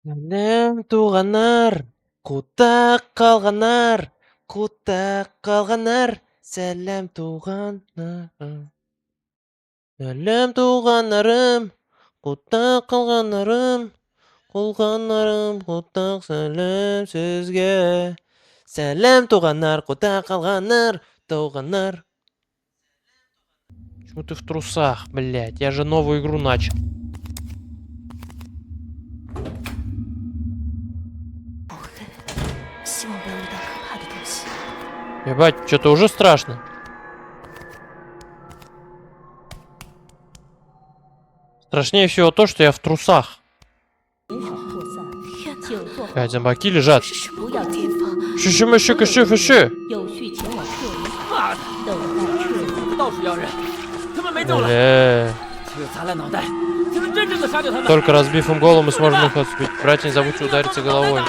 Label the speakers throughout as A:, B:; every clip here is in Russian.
A: Сәлем туғандар, құтта қалғандар, құтта қалғандар, сәлем туғандарым. Сәлем туғандарым, құтта қалғандарым, құтта сәлем сізге. Сәлем туғандар, құтта қалғандар, туғандар. Почему ты в трусах, блядь? Я же новую игру начал. Ебать, что-то уже страшно. Страшнее всего то, что я в трусах. Блядь, зомбаки лежат. Ши-ши-ма-ши-ка-ши-фи-ши. Только разбив им голову, мы сможем их отбить. Братья, не забудьте удариться головой.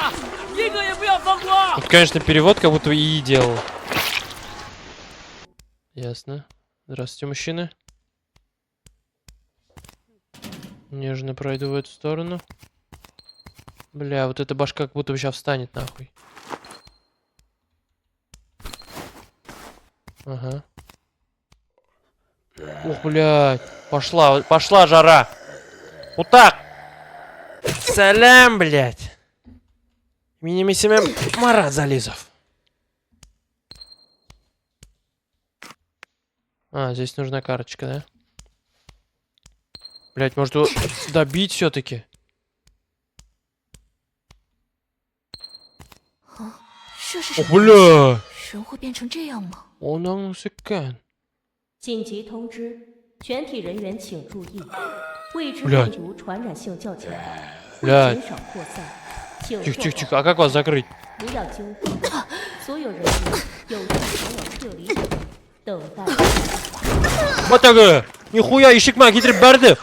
A: Вот, конечно, перевод как будто и делал. Ясно. Здравствуйте, мужчины. Нежно пройду в эту сторону. Бля, вот эта башка как будто бы сейчас встанет, нахуй. Ага. Ух, блядь. Пошла жара. Вот так. Салям, блядь. Минимисимем Марат Зализов. А, здесь нужна карточка, да? Блядь, может его добить все-таки? О, бля! Он нам сыкан.
B: 紧急通知，全体人员请注意，未知病毒传染性较强，会减少扩散，请做好
A: Тихо-тихо-тихо, а как вас закрыть?
B: 不要惊慌，所有人员有序前往撤离点，等待。
A: Вот так! Нихуя, ишикма, гидрib барды!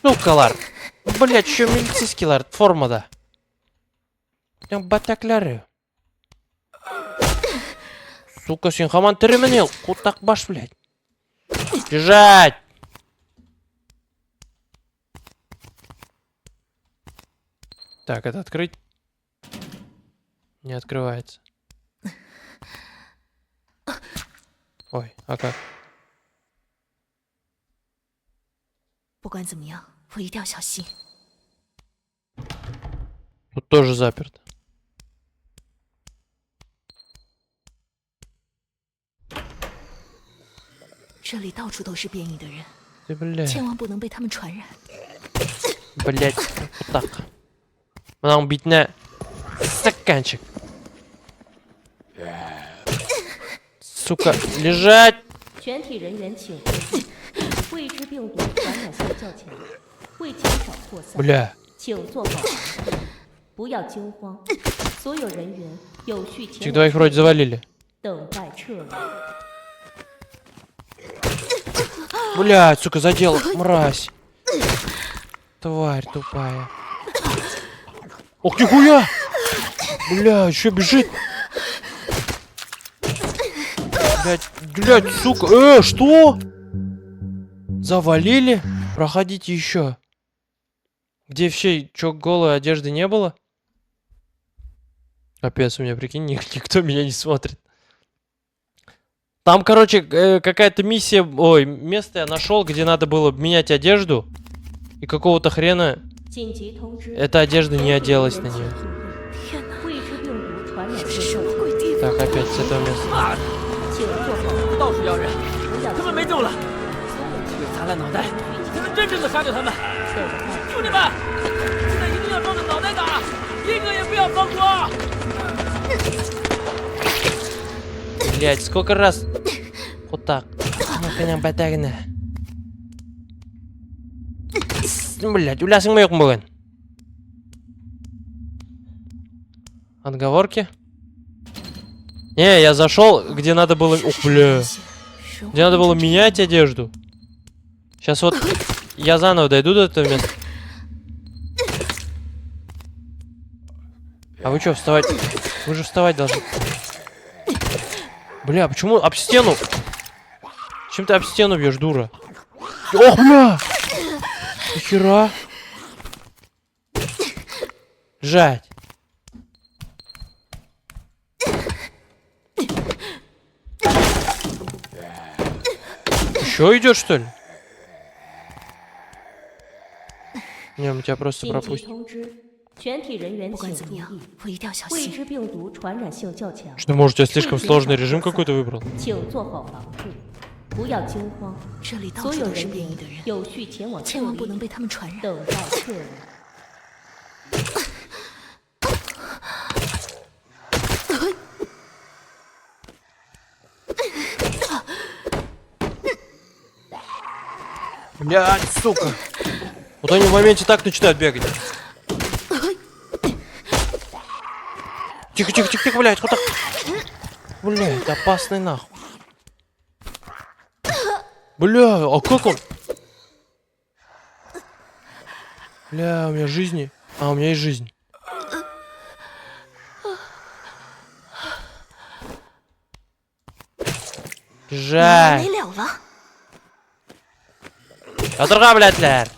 A: Сукалар! Блять, еще милицейскийлар формада. Батаклары. Сука, сен хаман тіріміне, құттақ баш, блядь. Бежать! Так, это открыть? Не открывается. Ой, а как?
C: 不管怎么样，我一定要小心。
A: Тут тоже заперто.
C: «这里到处都是变异的人，
A: Ты, блядь.
C: 千万不能被他们传染。
A: Блядь, вот так. Нам бить на стаканчик. Сука, лежать!
B: 全体人员请注意，未知病毒传染性较强，会减少扩散，
A: Бля.
B: 请做好防范，不要惊慌，所有人员有序
A: Этих
B: 前
A: двоих
B: 往
A: вроде завалили.
B: 等待撤离。
A: Блядь, сука, задел, мразь. Тварь тупая. Ох, нихуя! Бля, еще бежит. Блядь, сука. Что? Завалили? Проходите еще. Где вообще, чё, голой одежды не было? Капец, у меня, прикинь, никто меня не смотрит. Там, короче, какая-то миссия... Ой, место я нашел, где надо было менять одежду. И какого-то хрена
B: 紧急通知，
A: эта одежда не оделась на
B: 全体
A: нее.
B: 人员请注意，未知病毒传染
C: 这
B: 性
C: 是什
B: 较
C: 么
B: 强，
C: 鬼地方？
A: Так, опять с этого места.
B: 请做好，
D: 到处要人，
B: 不要
D: 他们没救了，这个砸烂脑袋才能真正的杀掉他们。
B: 等待。
D: 兄弟们，现在一定要照着脑袋打，一个也不要放过。
A: Блять, сколько раз? Вот так. Нахрена батагна. Блять, улясың моёк могын. Отговорки? Не, я зашел, где надо было... Ух, бля.
C: 人
A: Где надо было менять одежду. Сейчас вот я заново дойду до этого места. А вы что, вставать? Вы же вставать должны. Бля, почему об стену? Чем ты об стену бьешь, дура? Ох, бля! Нихера! Жать. Еще идет, что ли? Не, мы тебя просто
B: 紧急
A: пропустим.
B: 通知，全体人员
C: 不管
B: 请
C: 怎
B: 注
C: 么样
B: 意，，
C: 我一定要小
B: 未
C: 心。
B: 知病毒传染性较强，
A: Что, может, я слишком сложный режим какой-то выбрал?
B: 请做好防护，不要惊慌。
C: 这里到
B: 所
C: 处
B: 有
C: 都是
B: 人
C: 变异
B: 员
C: 的人，
B: 有序前往撤
C: 千万不能
B: 离
C: 被他们传染。
B: 等待撤离。
A: Блядь, сука. Вот они в моменте так начинают бегать. Тихо, тихо, тихо, тихо, блядь, вот так. Блядь, опасный нахуй. Бля, а как он? Бля, у меня жизни. А, у меня есть жизнь. Жаль.
C: 没了了，
A: Отырға, блядьлер.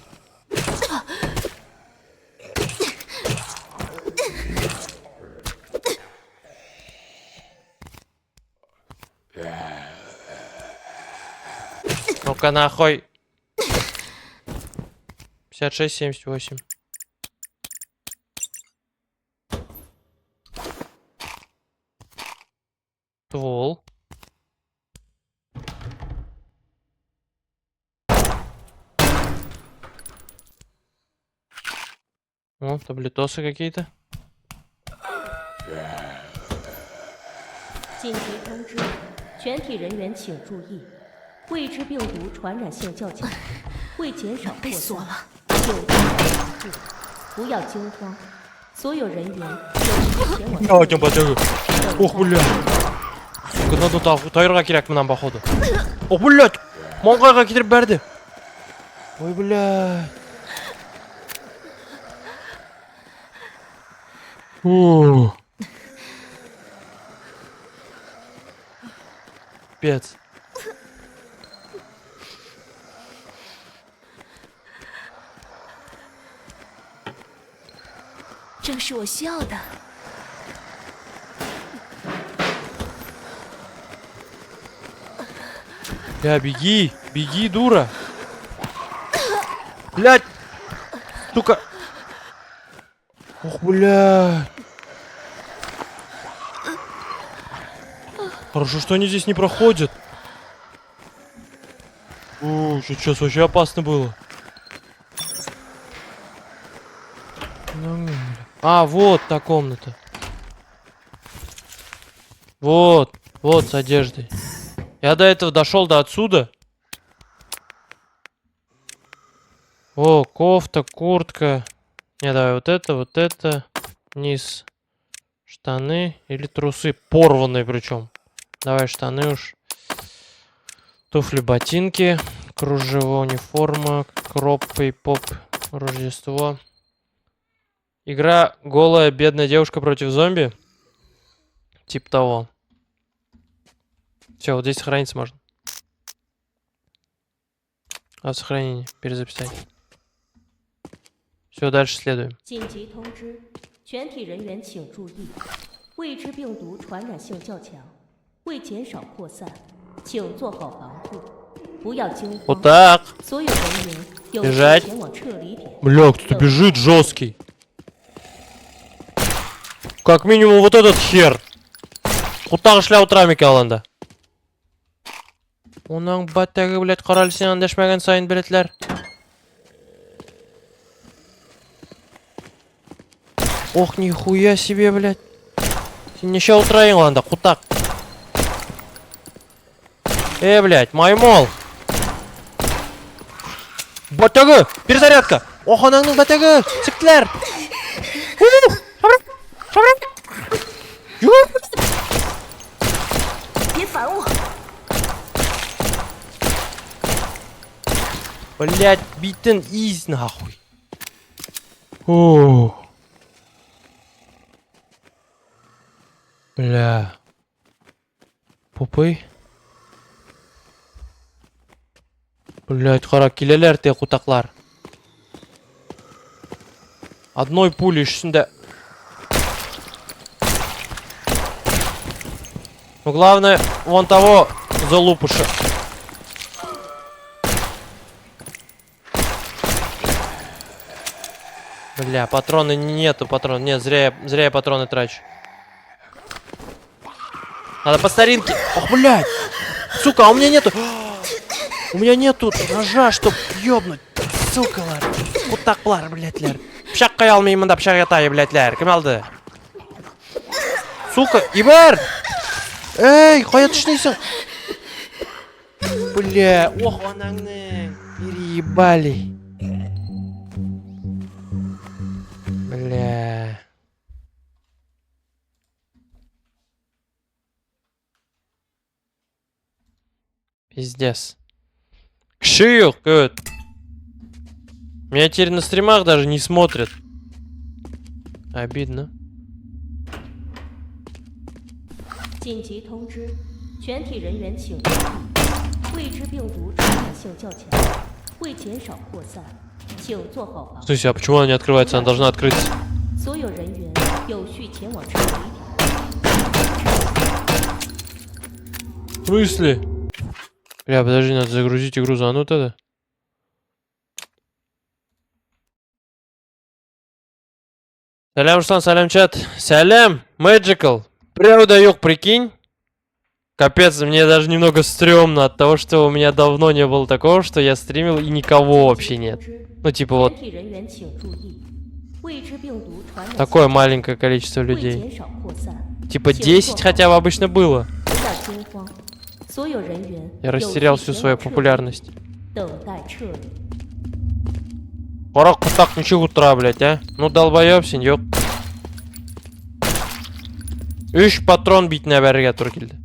A: Ну-ка нахуй. 56, 78. Ствол. О, таблетосы какие-то.
B: 紧急通知，全体人员请注意，未知病毒传染性较强，为减少
C: 被
B: 扩
C: 锁
B: 散，
C: 了。
B: 请做好防护，不要惊慌。所有人员有序前往
A: Я
B: 撤
A: один потягу.
B: 离
A: Ох, бля. Сука, надо тайырға керек мынан походу. О, блядь. Маңғайға кетіріп бәрді. Ой, блядь. Фу. Пец.
C: “正是我需要的。
A: Бля, беги. Беги, дура. Блядь. Сука. Ох, блядь. Хорошо, что они здесь не проходят. Сейчас вообще опасно было. А, вот та комната. Вот с одеждой. Я до этого дошел до отсюда. О, кофта, куртка. Не, давай вот это. Низ. Штаны или трусы. Порванные причем. Давай штаны уж. Туфли, ботинки. Кружево, униформа. Кроп, поп. Рождество. Игра голая бедная девушка против зомби. Типа того. Все, вот здесь сохраниться можно. А сохранение. Перезаписать. Все, дальше следуем.
B: 紧急通知，全体人员请注意，未知病毒传染性较强，为减少扩散，请做好防护，不要惊
A: Вот
B: 慌。
A: так.
B: 所有人员有
A: Бежать.
B: 序前往撤离点。
A: Бля, кто-то бежит жесткий. Как минимум вот этот хер. Құттағы шляу трамик алынды. Оның баттағы, блядь, қарал сен андашмаған сайын, блядьлер. Ох, нихуя себе, блядь. Сен неше ұлтырайын алында, құттақ. Блядь, маймол. Баттағы, перезарядка. Ох, анаңның баттағы, сіктілер. Шабрам.
C: 别烦我！
A: Блять, битен из нахуй. О. Бля. Попой. Блять, қара келелер те құтақлар. Одной пулей ішінде Ну главное, вон того залупыша. Бля, патроны нету, патрон. Нет, зря я патроны трачу. Надо по старинке. Ох, блядь! Сука, а у меня нету. У меня нету ножа, чтоб ёбнуть. Сука, лар. Вот так, лар, блядь, лар. Пшак кая алмаймын, пшак ятайы, блядь, лар. Кім алды? Сука, Ибер! Эй, қая түшінейсің? Бля, ох, анаңның. Переебали. Бля. Пиздец. Кшию, кыт. Меня теперь на стримах даже не смотрят. Обидно.
B: 紧急通知，全体人员请注意，未知病毒传染性较强，为减少扩散，请做好防护。
A: Слушай, а почему она не открывается? Она должна открыться.
B: 所有人员有序前往撤离点。
A: В смысле? Бля, подожди, надо загрузить игру заново тогда. Салям, Руслан, салям, чат. Салям, Magical. Правда, ёк, прикинь. Капец, мне даже немного стрёмно от того, что у меня давно не было такого, что я стримил и никого вообще нет. Ну, типа вот
B: 全体人员请注意，未知病毒传染
A: такое
B: 性
A: маленькое количество
B: 为
A: людей.
B: 减少扩散，
A: Типа 10 хотя бы обычно было.
B: 不要惊慌，所有人员
A: Я растерял
B: 有序
A: всю
B: 前
A: свою
B: 往撤离
A: популярность.
B: 等待撤离。
A: Порок так ничего утра, блядь, а? Ну долбоёбсың, ёп. 3 патрон битіне бәріге тура келді.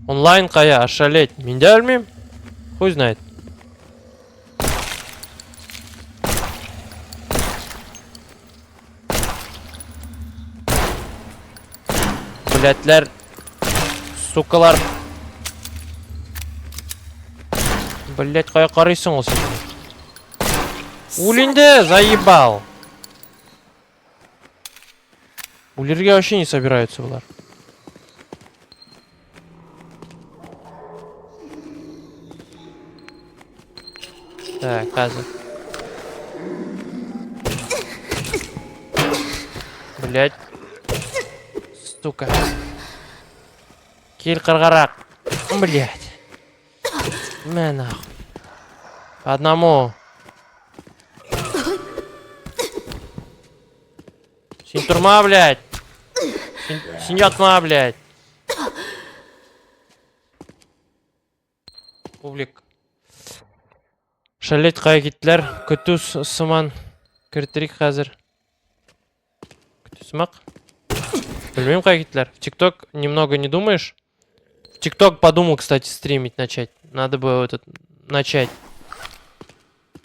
A: Онлайн қая, ошалеть. Мен де білмеймін. Хуй знает. Блядьлер. Сукалар. Блядь, қая қарайсың ол сен? Улинде, заебал. Улерге вообще не собираются, Влар. Так, каза. Блять. Сука. Киль каргарак. Блять. Мэ нахуй. По одному. Синтурма, блядь. Синьотма, блядь. Публик. Шалет қай кеттілер. Күту сыман. Кіртірік қазір. Күту сымақ. Білмеймін қай кеттілер. В ТикТок немного не думаешь? В ТикТок подумал, кстати, стримить начать. Надо бы этот начать.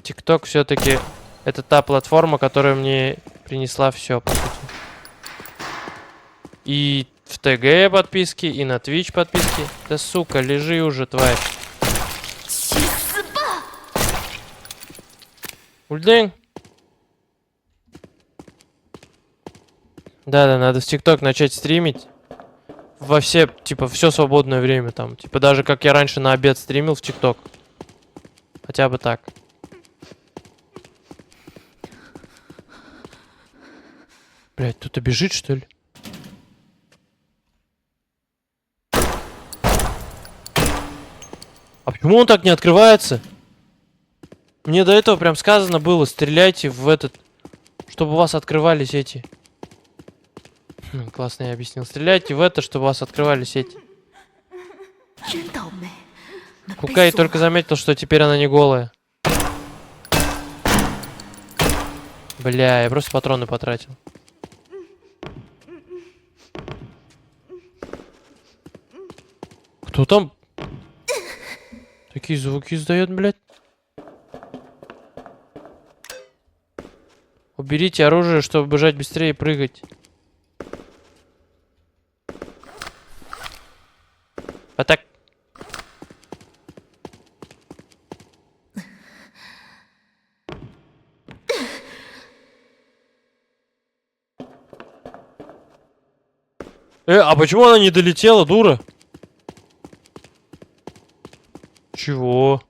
A: ТикТок все-таки это та платформа, которая мне принесла все, по сути. И в ТГ подписки, и на Twitch подписки. Да сука, лежи уже, тварь. Ульдень. Да, надо в ТикТок начать стримить. Во все, типа, все свободное время там. Типа, даже как я раньше на обед стримил в ТикТок. Хотя бы так. Блять, кто-то бежит, что ли? А почему он так не открывается? Мне до этого прям сказано было, стреляйте в этот, чтобы у вас открывались эти. Классно я объяснил. Стреляйте в это, чтобы у вас открывались эти. Кукай только заметил, что теперь она не голая. Бля, я просто патроны потратил. Кто там? Такие звуки издает, блядь. Уберите оружие, чтобы бежать быстрее и прыгать. Атак. А почему она не долетела, дура? Чего?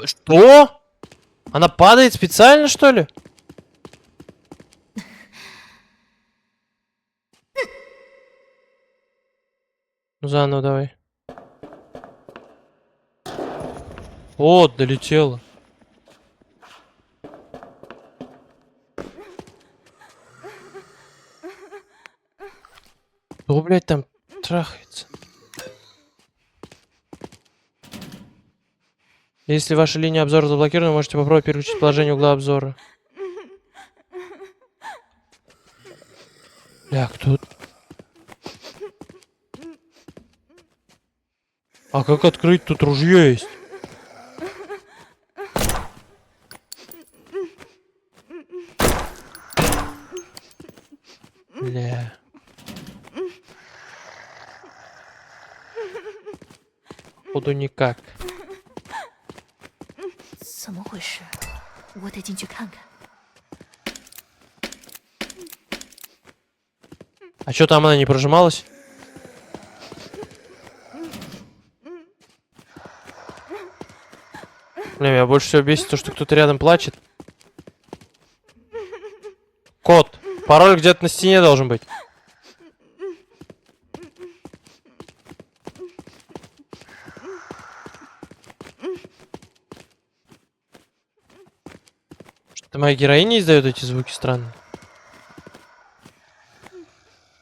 A: Что? Она падает специально, что ли? Ну, заново давай. Вот, долетела. Кто, блядь, там трахается? Если ваша линия обзора заблокирована, можете попробовать переключить положение угла обзора. Бля, кто? А как открыть? Тут ружье есть. Бля. Походу никак.
C: 怎么回事？我得进去看看。
A: А чё там она не прожималась? Бля, меня больше всего бесит то, что кто-то рядом плачет. Код. Пароль где-то на стене должен быть. Что-то моя героиня издает эти звуки странные.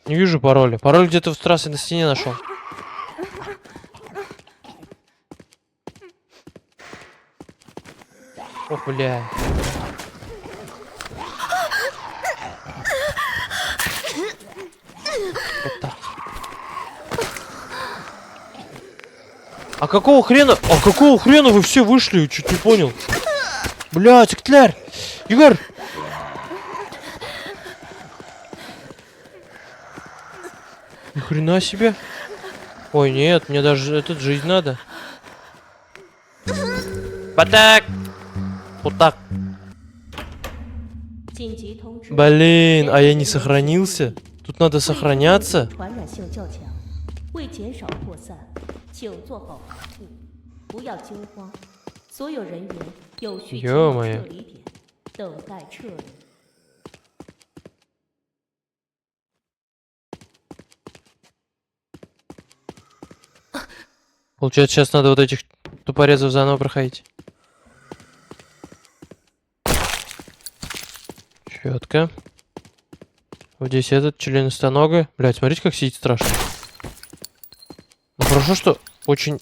A: Не вижу пароля. Пароль где-то в трассе на стене нашел. Ох, бля. Вот так. А какого хрена? А какого хрена вы все вышли? Я чуть не понял. Бля, секретарь! Игорь! Ни хрена себе. Ой, нет, мне даже этот жизнь надо. Вот так. Вот так.
B: 紧急通知。
A: Блин, а я не сохранился? Тут надо сохраняться?
B: 传染性较强，为减少扩散，请做好防护，不要惊慌。所有人员有序前往撤离点，等待撤离。
A: Получается, сейчас надо вот этих тупорезов заново проходить. Четко. Вот здесь этот членистоногий. Блять, смотрите, как сидит страшно. Ну хорошо, что очень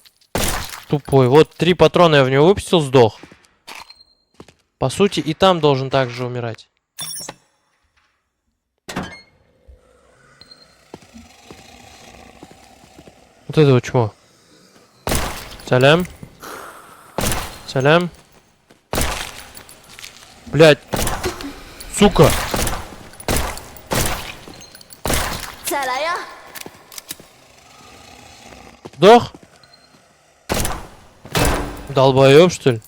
A: тупой. Вот 3 патрона я в него выпустил, сдох. По сути, и там должен также умирать. Вот это вот чмо. Салям. Салям. Блять. Сука.
C: 再来呀！
A: Сдох? Долбоёб, что ли?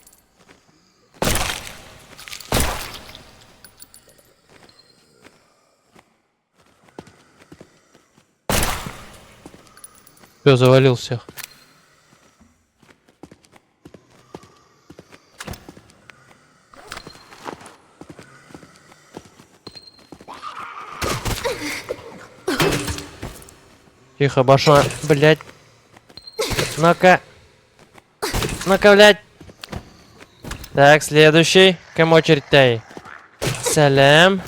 A: Всё, завалил всех. Тихо, башла. Блять. Ну-ка. Ну-ка, блять. Так, следующий. Кому очередь-то? Салям.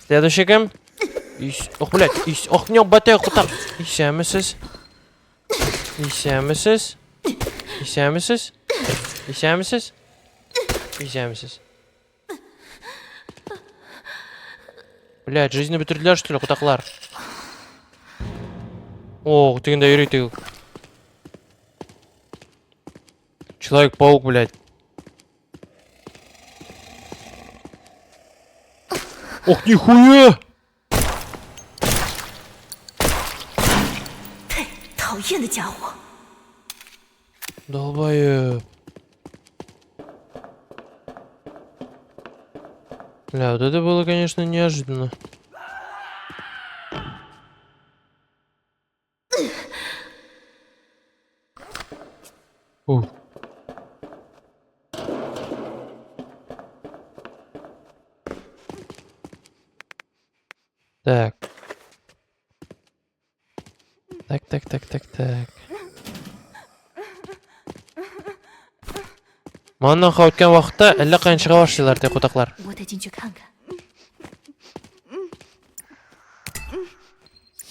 A: Следующий кем? Ох, блять. Ох, не батех, вот так. Исямисис. Исямисис. Исямисис. Исямисис. Исямисис. Блять, жизненный батарея, что ли, кутаклар? О, ты не ты. Человек-паук, блядь. Ох, нихуя!
C: 讨厌的家伙！
A: Долбоёб. Бля, вот это было, конечно, неожиданно. Ух. Так. Так. Маннан өткен уақытта әлі қайын шыға башлайлар тек отақлар.
C: 我得进去看看。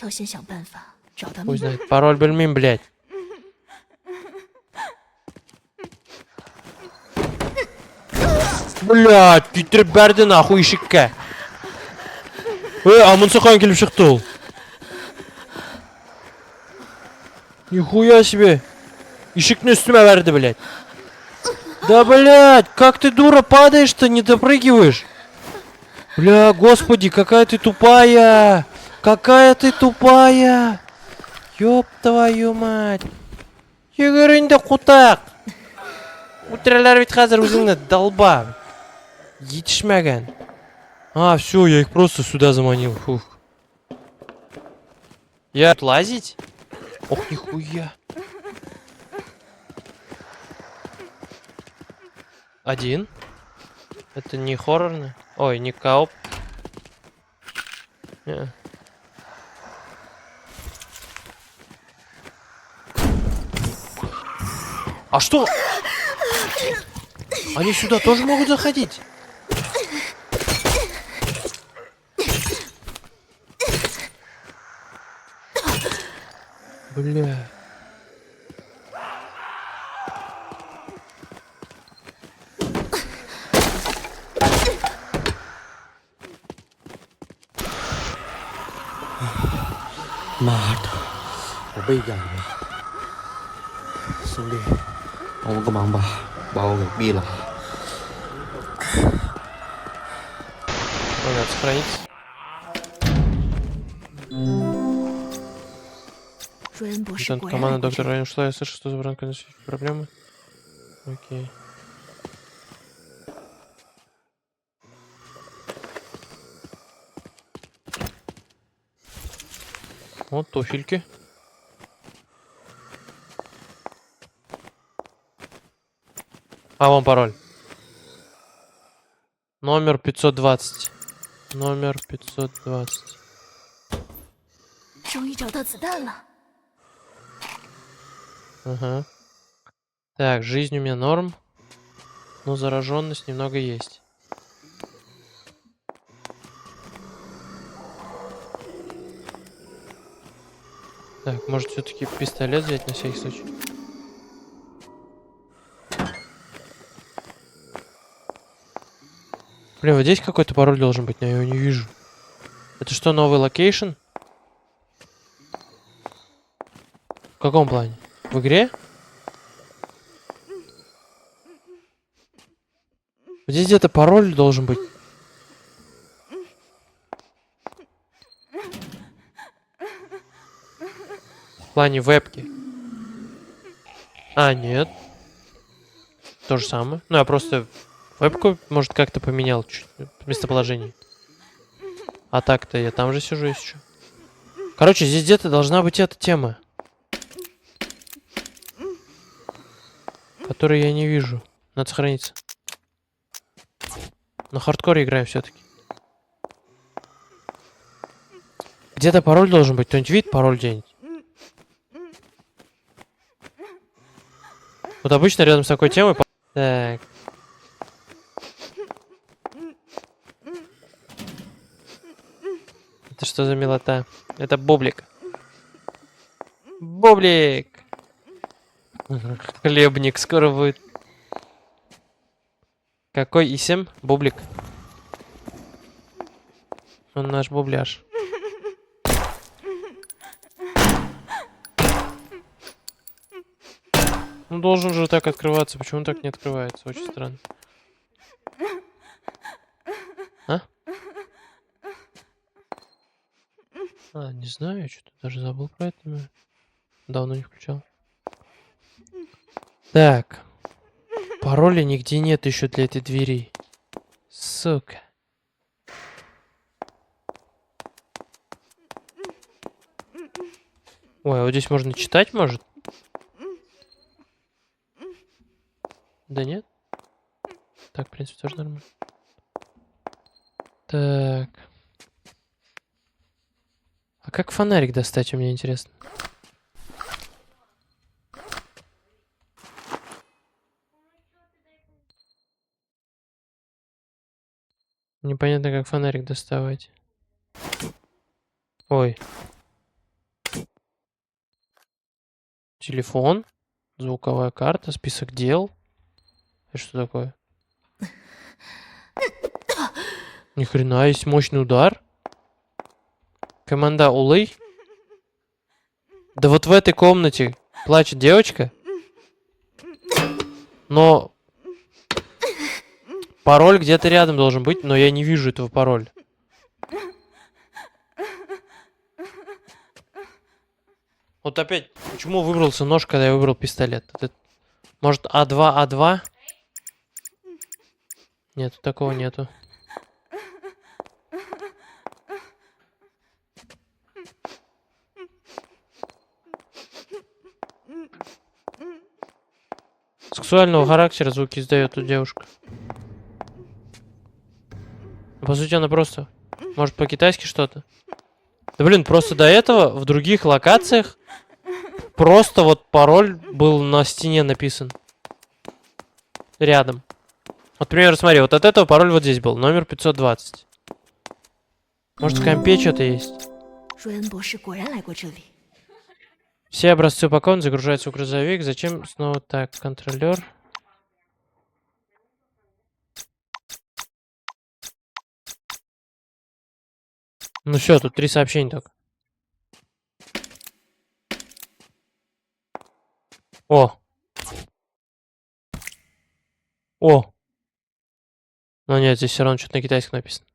C: 要先想办法找到
A: Пусть
C: 密码。
A: знает. Пароль білмеймін, блядь. Блядь, күйттіріп бәрді нахуй ишікке. Амынсы қайын келіп шықты ол. Нихуя себе. Ишіктің үстіме бәрді, блядь. Да, блядь, как ты, дура, падаешь-то, не допрыгиваешь? Бля, господи, какая ты тупая. Какая ты тупая. Ёб твою мать. Йөгерінде құтақ. Утралар ведь хазар өзіңді долба. Етішмәген. А, все, я их просто сюда заманил. Фух. Я тут лазить? Ох, нихуя. Один. Это не хоррорно? Ой, не кауп. Не. А что? Они сюда тоже могут заходить? Бля.
E: Mệt. Rồi bây giờ xuống đi. Không có mong bao được bia là.
A: Надо сохранить.
C: 瑞恩博士
A: Там
C: 果然来
A: команда
C: 过这
A: доктора
C: 里。
A: Райан ушла, я слышу, что за бранка проблемы. Окей. Вот туфельки. А, вон пароль. Номер 520. Номер 520.
C: 终于找到子弹了。
A: Ага. Так, жизнь у меня норм. Но зараженность немного есть. Так, может все-таки пистолет взять на всякий случай? Блин, вот здесь какой-то пароль должен быть, но я его не вижу. Это что, новый локейшн? В каком плане? В игре? Вот здесь где-то пароль должен быть. В плане вебки. А, нет. То же самое. Ну, я просто вебку, может, как-то поменял чуть местоположение. А так-то я там же сижу еще. Короче, здесь где-то должна быть эта тема. Которую я не вижу. Надо сохраниться. На хардкоре играем все-таки. Где-то пароль должен быть. Кто-нибудь видит пароль где-нибудь? Вот обычно рядом с такой темой... Так. Это что за милота? Это бублик. Бублик! Хлебник скоро будет. Какой исем? Бублик. Он наш бубляж. Ну должен же так открываться. Почему он так не открывается? Очень странно. А? А, не знаю, я что-то даже забыл про это. Но давно не включал. Так. Пароля нигде нет еще для этой двери. Сука. Ой, а вот здесь можно читать, может? Да нет? Так, в принципе, тоже нормально. Так. А как фонарик достать, у меня интересно? Непонятно, как фонарик доставать. Ой. Телефон. Звуковая карта. Список дел. Это что такое? Ни хрена, есть мощный удар. Команда Улей. Да вот в этой комнате плачет девочка. Но пароль где-то рядом должен быть, но я не вижу этого пароля. Вот опять, почему выбрался нож, когда я выбрал пистолет? Это, может, А2, А2? Нет, такого нету. Сексуального характера звуки издает тут девушка. По сути, она просто... Может, по-китайски что-то? Да блин, просто до этого в других локациях просто вот пароль был на стене написан. Рядом. Вот, например, смотри, вот от этого пароль вот здесь был. Номер 520. Может, в компе что-то есть?
C: 瑞恩博士果然来过这里。
A: Все образцы упакованы, загружаются в грузовик. Зачем снова так? Контролер. Ну все, тут 3 сообщения только. О! О! Но нет, здесь все равно что-то на китайском написано.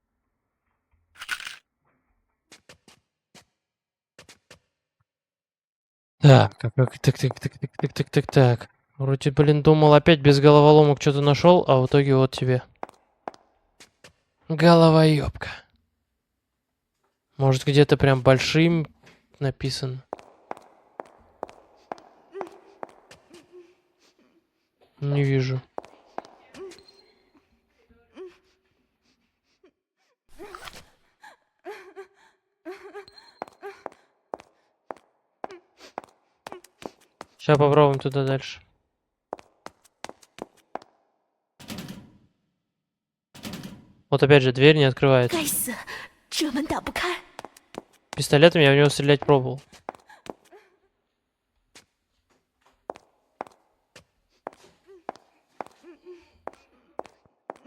A: Так. Вроде, блин, думал, опять без головоломок что-то нашел, а в итоге вот тебе. Головоебка. Может, где-то прям большим написано. Не вижу. Сейчас попробуем туда дальше. Вот опять же, дверь не открывается.
C: 该死，这门打不开。
A: Пистолетом я в него стрелять пробовал.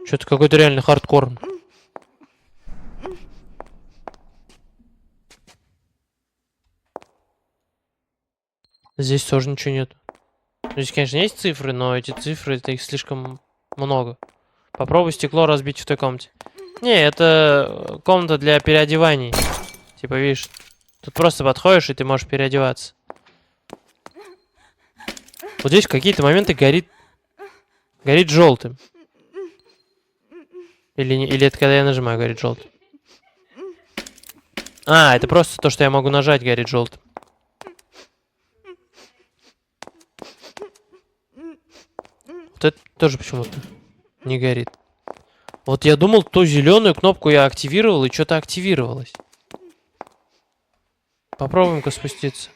A: Что-то какой-то реально хардкор. Здесь тоже ничего нет. Здесь, конечно, есть цифры, но эти цифры, это их слишком много. Попробуй стекло разбить в той комнате. Не, это комната для переодеваний. Типа, видишь, тут просто подходишь, и ты можешь переодеваться. Вот здесь в какие-то моменты горит желтым. Или это когда я нажимаю, горит желтым. А, это просто то, что я могу нажать, горит желтым. Вот это тоже почему-то не горит. Вот я думал, ту зеленую кнопку я активировал, и что-то активировалось. Попробуем-ка спуститься.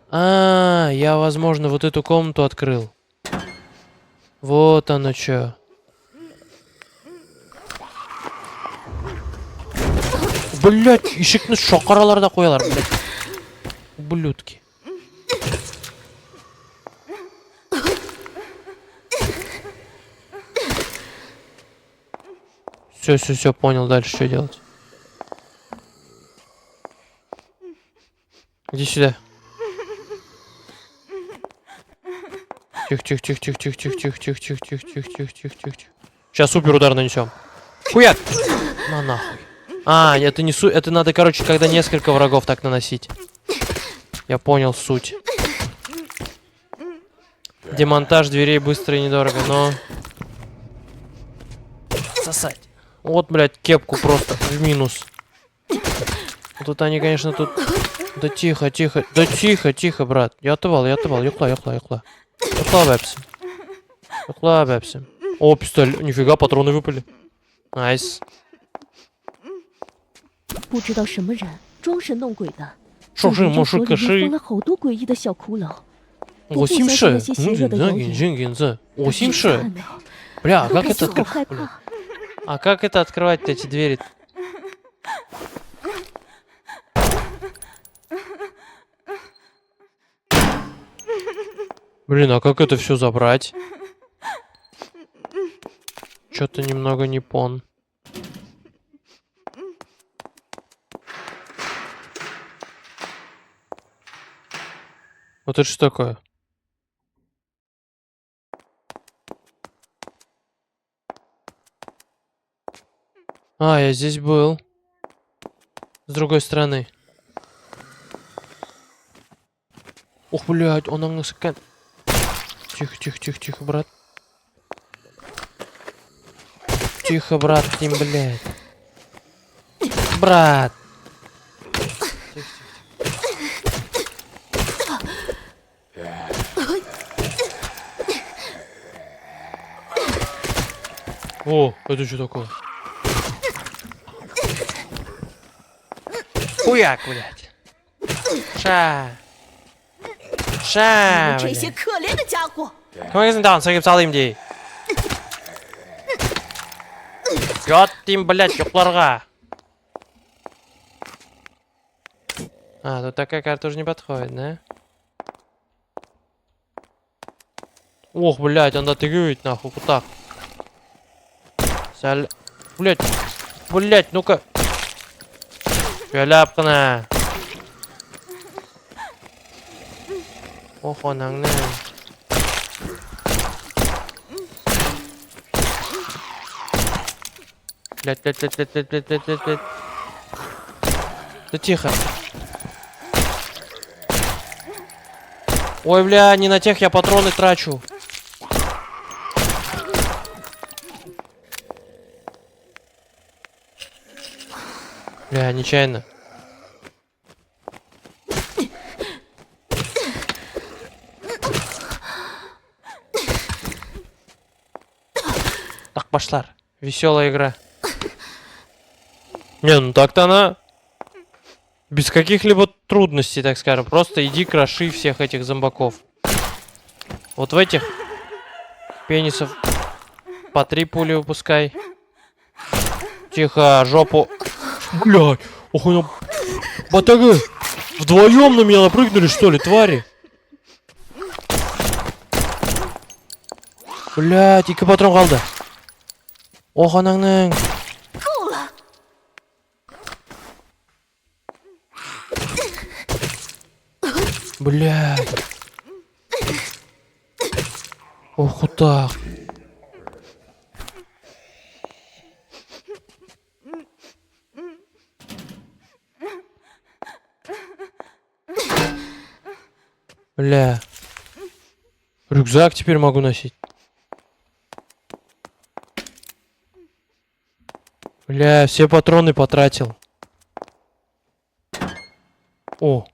A: А, я, возможно, вот эту комнату открыл. Вот оно что. Блять, ишекни шоқараларда қоялар, блять. Ублюдки. Все, понял, дальше что делать. Иди сюда. Тихо. Сейчас супер удар нанесем. Хуяк! На нахуй. А, это не это надо, короче, когда несколько врагов так наносить. Я понял суть. Демонтаж дверей быстро и недорого, но... Сосать. Вот, блядь, кепку просто в минус. Тут они, конечно, тут Да тихо, тихо. Да тихо, тихо, брат. Ятып ал. Йокла бәпсім. Йокла бәпсім. О, пистолет. Нифига, патроны выпали. Найс.
B: 不知道什么人装神弄鬼的，
A: 说是魔术
B: 里
A: 可是
B: 面放了好多诡异的小骷髅。
A: 我心事，我心事。Бля, а как это
B: 好害怕。
A: А как это открывать эти двери? Блин, а как это все забрать? Что-то немного не пон. Вот это что такое? А, я здесь был. С другой стороны. Ох, блядь, он нам насыкает. Тихо, тихо, тихо, тихо, брат. Тихо, брат, Тим, блядь. Брат. Тихо, тихо. О, это что такое? Хуяк, блядь. Ша.
C: 这些可怜的家伙！
A: Комментарий, сагиб салимди. Ёттим, блядь, ёпларга. А, тут такая карта уже не подходит, да? Ох, блядь, он дотыгивает, нахуй, вот так. Блядь, ну-ка. Ляпкана. Ох, он ангнен. Блядь. Да тихо. Ой, бля, не на тех я патроны трачу. Бля, нечаянно. Так, пошлар. Веселая игра. Не, ну так-то она без каких-либо трудностей, так скажем. Просто иди кроши всех этих зомбаков. Вот в этих пенисов по 3 пули выпускай. Тихо, жопу. Блядь, охуенно. Батага, вдвоем на меня напрыгнули, что ли, твари? Блядь, икі патрон қалды. Ох, анаңның. Блядь. Ох, вот так. Бля. Рюкзак теперь могу носить. Бля, все патроны потратил. О.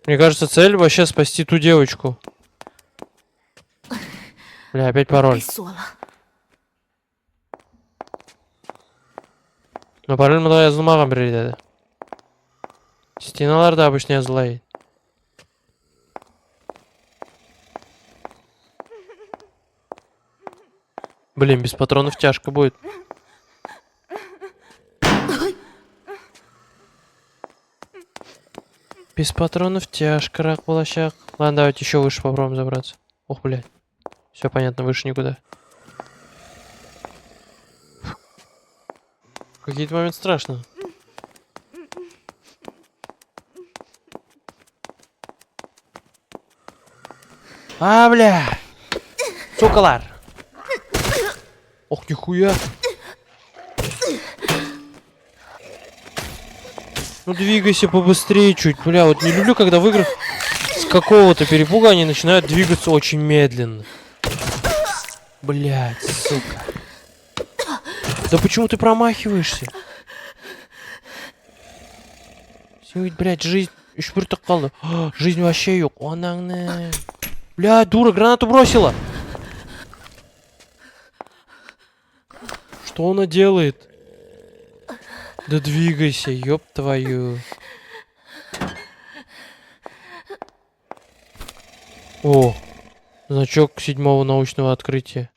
A: Мне кажется, цель вообще спасти ту девочку. Бля, опять пароль. Но пароль мына yazılmаған бері деді. Стеналарда обычно yazılайды. Блин, без патронов тяжко будет. Без патронов тяжко, рак полощак. Ладно, давайте еще выше попробуем забраться. Ох, блядь. Все понятно, выше никуда. В какие-то моменты страшно. А, бля. Сукалар. Ох, нихуя. Ну двигайся побыстрее чуть. Бля, вот не люблю, когда в играх с какого-то перепуга они начинают двигаться очень медленно. Блядь, сука. Да почему ты промахиваешься? Сен ведь, блядь, жизнь... Еще бір қалды. Жизнь вообще yok. Анаңны. Бля, дура, гранату бросила. Что она делает? Да двигайся, ёб твою. О, значок 7-го научного открытия.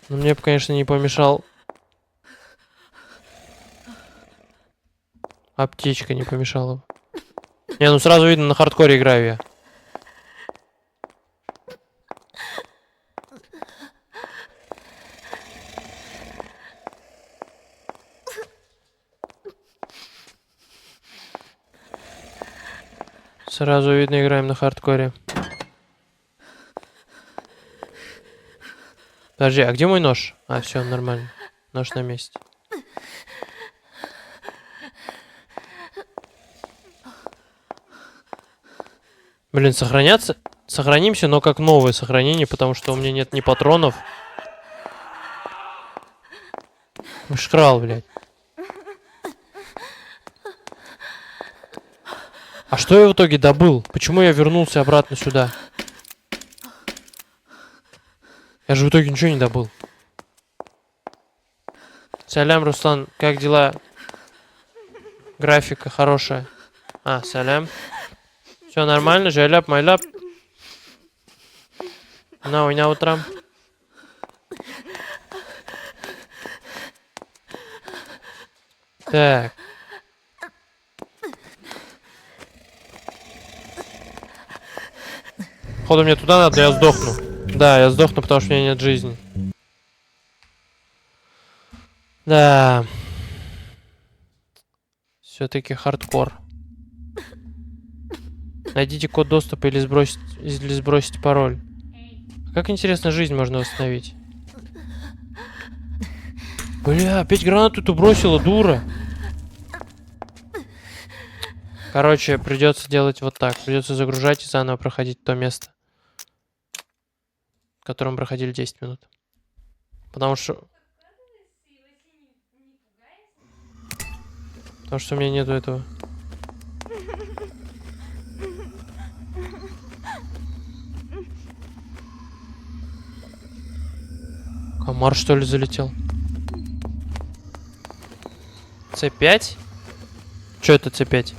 A: Но мне бы, конечно, не помешал. Аптечка не помешала бы. Не, ну сразу видно, на хардкоре играю я. Сразу видно, играем на хардкоре. Подожди, а где мой нож? А, все, нормально. Нож на месте. Блин, сохраняться? Сохранимся, но как новое сохранение, потому что у меня нет ни патронов. Шкрал, блядь. А что я в итоге добыл? Почему я вернулся обратно сюда? Я же в итоге ничего не добыл. Салям, Руслан, как дела? Графика хорошая. А, салям. Все нормально, жайляп, майляп. На уйня утром. Так. Походу мне туда надо, я сдохну. Да, я сдохну, потому что у меня нет жизни. Да. Все-таки хардкор. Найдите код доступа или сбросить пароль. Как интересно жизнь можно восстановить. Бля, опять гранату-то бросила, дура. Короче, придется делать вот так. Придется загружать и заново проходить то место, в котором проходили 10 минут. Потому что у меня нету этого. Комар, что ли, залетел? С5? Что это С5?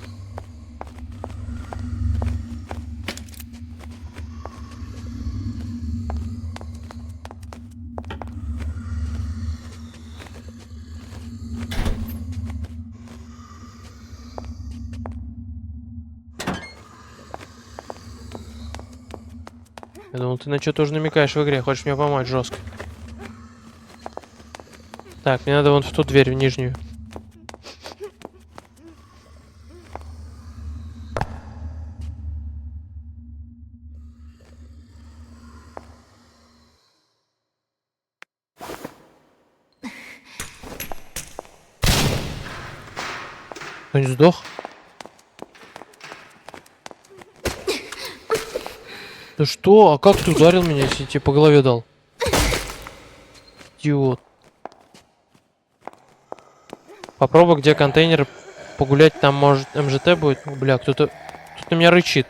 A: Я думал, ты на что тоже намекаешь в игре. Хочешь мне помочь жестко. Так, мне надо вон в ту дверь, в нижнюю. Кто-нибудь сдох? Да что? А как ты ударил меня, если я тебе по голове дал? Идиот. Попробуй, где контейнер, погулять, там может МЖТ будет. Бля, кто-то на меня рычит.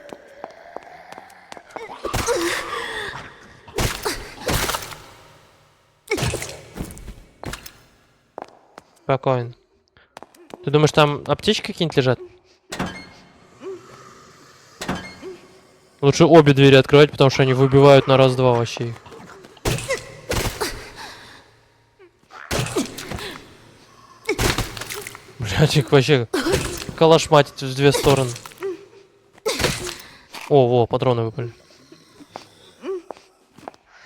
A: Спокойно. Ты думаешь, там аптечки какие-нибудь лежат? Лучше обе двери открывать, потому что они выбивают на раз-два вообще их. Блядь, их вообще калашматить в две стороны. О, во, патроны выпали.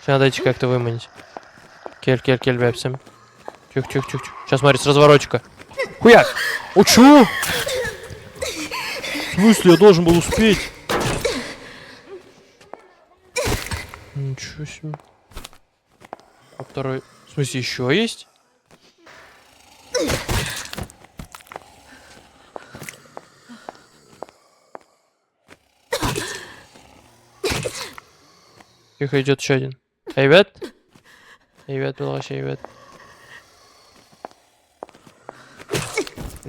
A: Сейчас дайте как-то выманить. Кель, бэпсим. Тихо. Сейчас смотри, с разворотчика. Хуяк! О, чё? В смысле, я должен был успеть? Ничего себе. А второй... В смысле, еще есть? Тихо, идет еще один. Evet. Evet, был вообще evet.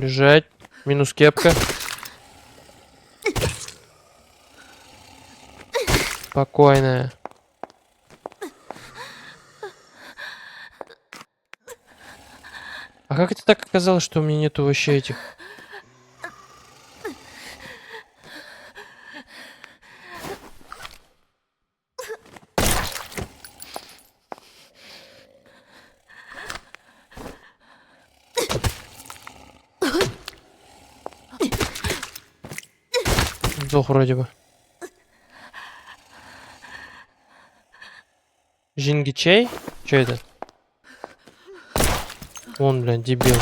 A: Лежать. Минус кепка. Спокойная. А как это так оказалось, что у меня нету вообще этих? Сдох вроде бы. Жингичей? Чё это? Вон, блядь, дебил.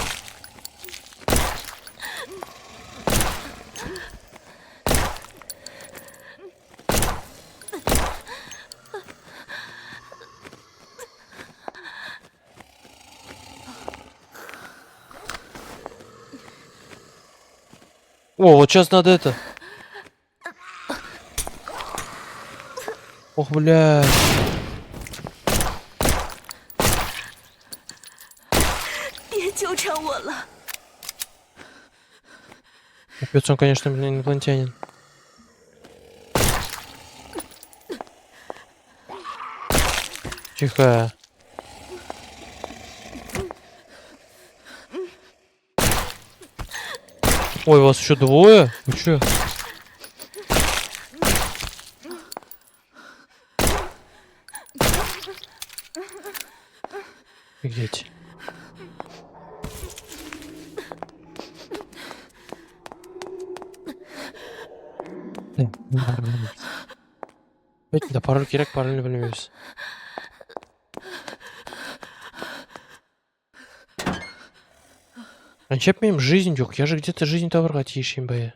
A: О, вот сейчас надо это. Ох, блядь. Капец, он, конечно, блин, инопланетянин. Тихо. Ой, вас еще двое? Вы чё? Офигеть. Да пароль керек, пароль bilmiyoruz. Анчапмейм жизнь yok. Я же где-то жизнь табырға тиешейін бая.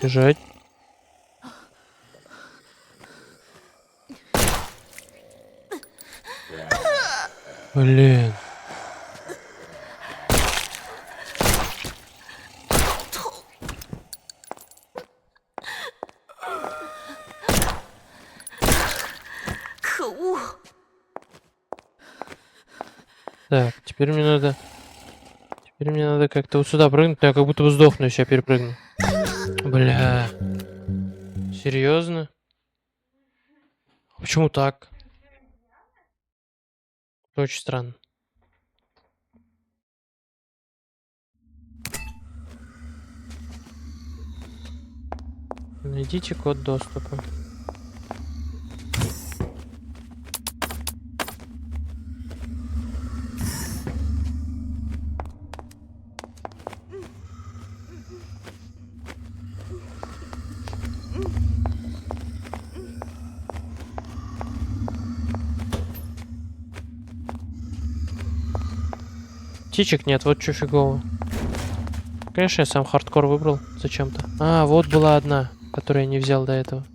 A: Лежать. Блин. Так, теперь мне надо... Теперь мне надо как-то вот сюда прыгнуть, но я как будто бы сдохну, если я перепрыгну. Бля. Серьезно? Почему так? Очень странно. Найдите код доступа. Птичек нет, вот что фигово. Конечно, я сам хардкор выбрал зачем-то. А, вот была одна, которую я не взял до этого.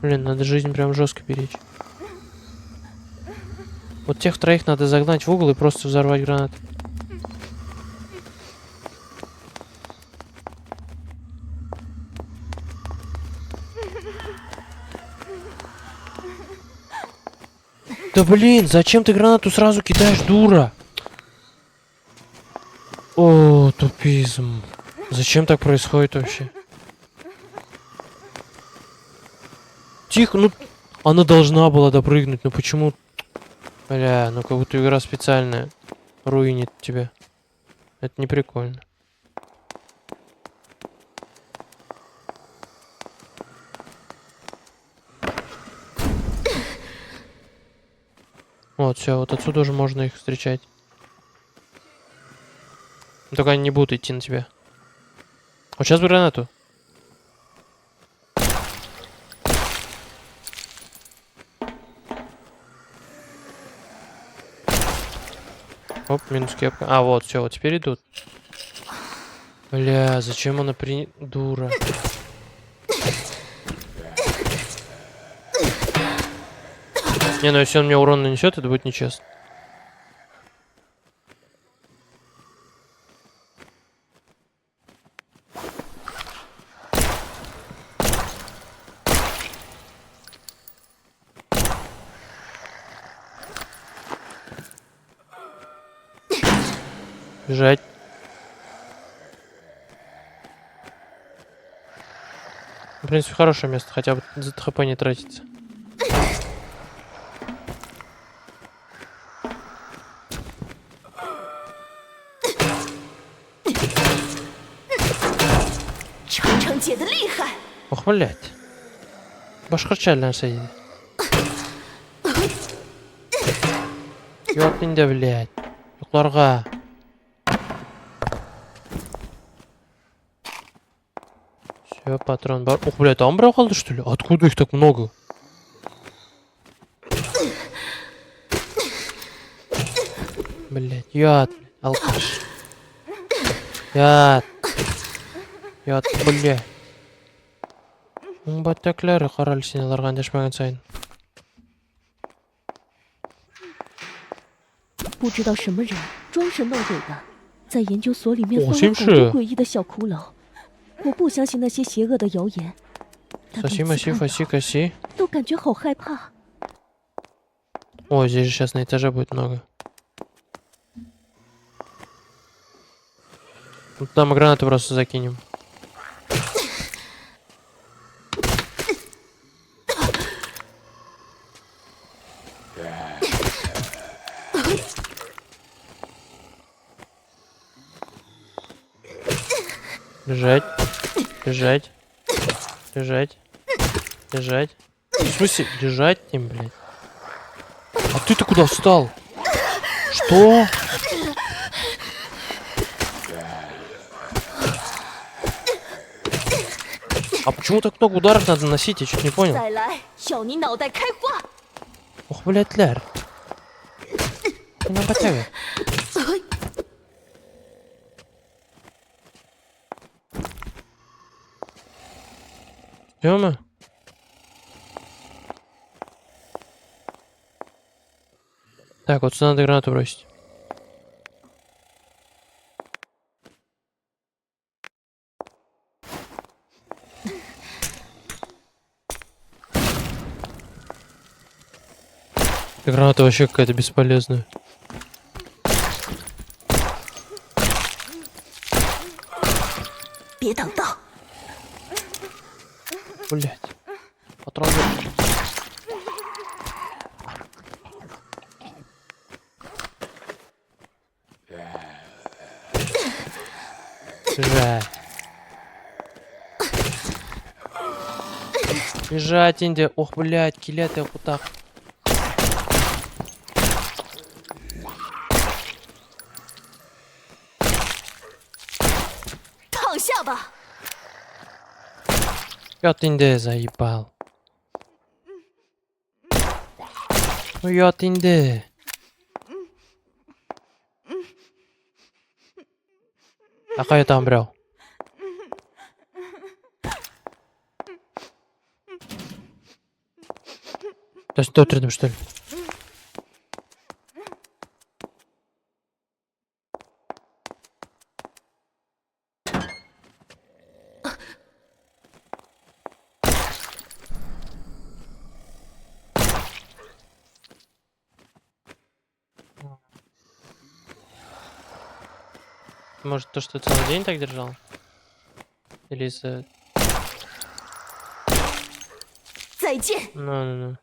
A: Блин, надо жизнь прям жестко беречь. Вот тех троих надо загнать в угол и просто взорвать гранат. Да блин, зачем ты гранату сразу кидаешь, дура? О, тупизм. Зачем так происходит вообще? Тихо, ну... Она должна была допрыгнуть, но почему... Бля, ну как будто игра специальная руинит тебя. Это не прикольно. Вот, все, вот отсюда уже можно их встречать. Только они не будут идти на тебя. Вот сейчас бы гранату. Оп, минус кепка. А, вот, все, вот теперь идут. Бля, зачем она дура? Не, ну если он мне урон нанесет, это будет нечестно. Бежать. В принципе, хорошее место, хотя бы за ХП не тратится. Ох, блядь. Башкирча нәрсе дейді. Yok indi, блядь. Yuqlarga. Все, патрон бар. Ох, блядь, там брал қалды, что ли? Откуда их так много? Блядь, яд, алкаш. Яд. Яд, блядь. Баттаклары қарал сен аларга андашмаган сайын.
B: 不知道什么人装神弄鬼的，在研究所里面
A: 我
B: 放了好
A: 真是
B: 多诡异的小骷髅。我不相信那些邪恶的谣言，但每次
A: Спасибо,
B: 看
A: спасибо,
B: 到
A: спасибо.
B: 都感觉好害怕。
A: Ой, здесь же сейчас на этаже будет много. Ну, туда мы гранаты просто закинем. Бежать. Бежать. Бежать. Бежать. В смысле? Бежать им, блядь. А ты-то куда встал? Что? А почему так много ударов надо наносить? Я чуть не понял.
B: 再来，要你脑袋开花！
A: Ох, блядь, ляр. Нам потягивай. Тёма? Так, вот сюда надо гранату бросить. Эта граната вообще какая-то бесполезная. Блять. Патрон. Бежать. Бежать, Индия. Ох, блядь, килеты вот так. Я Индия заебал. Ну я Индия. А я там брал. То есть тот рядом, что ли? Может, то, что целый день так держал? Или из-за... Ну.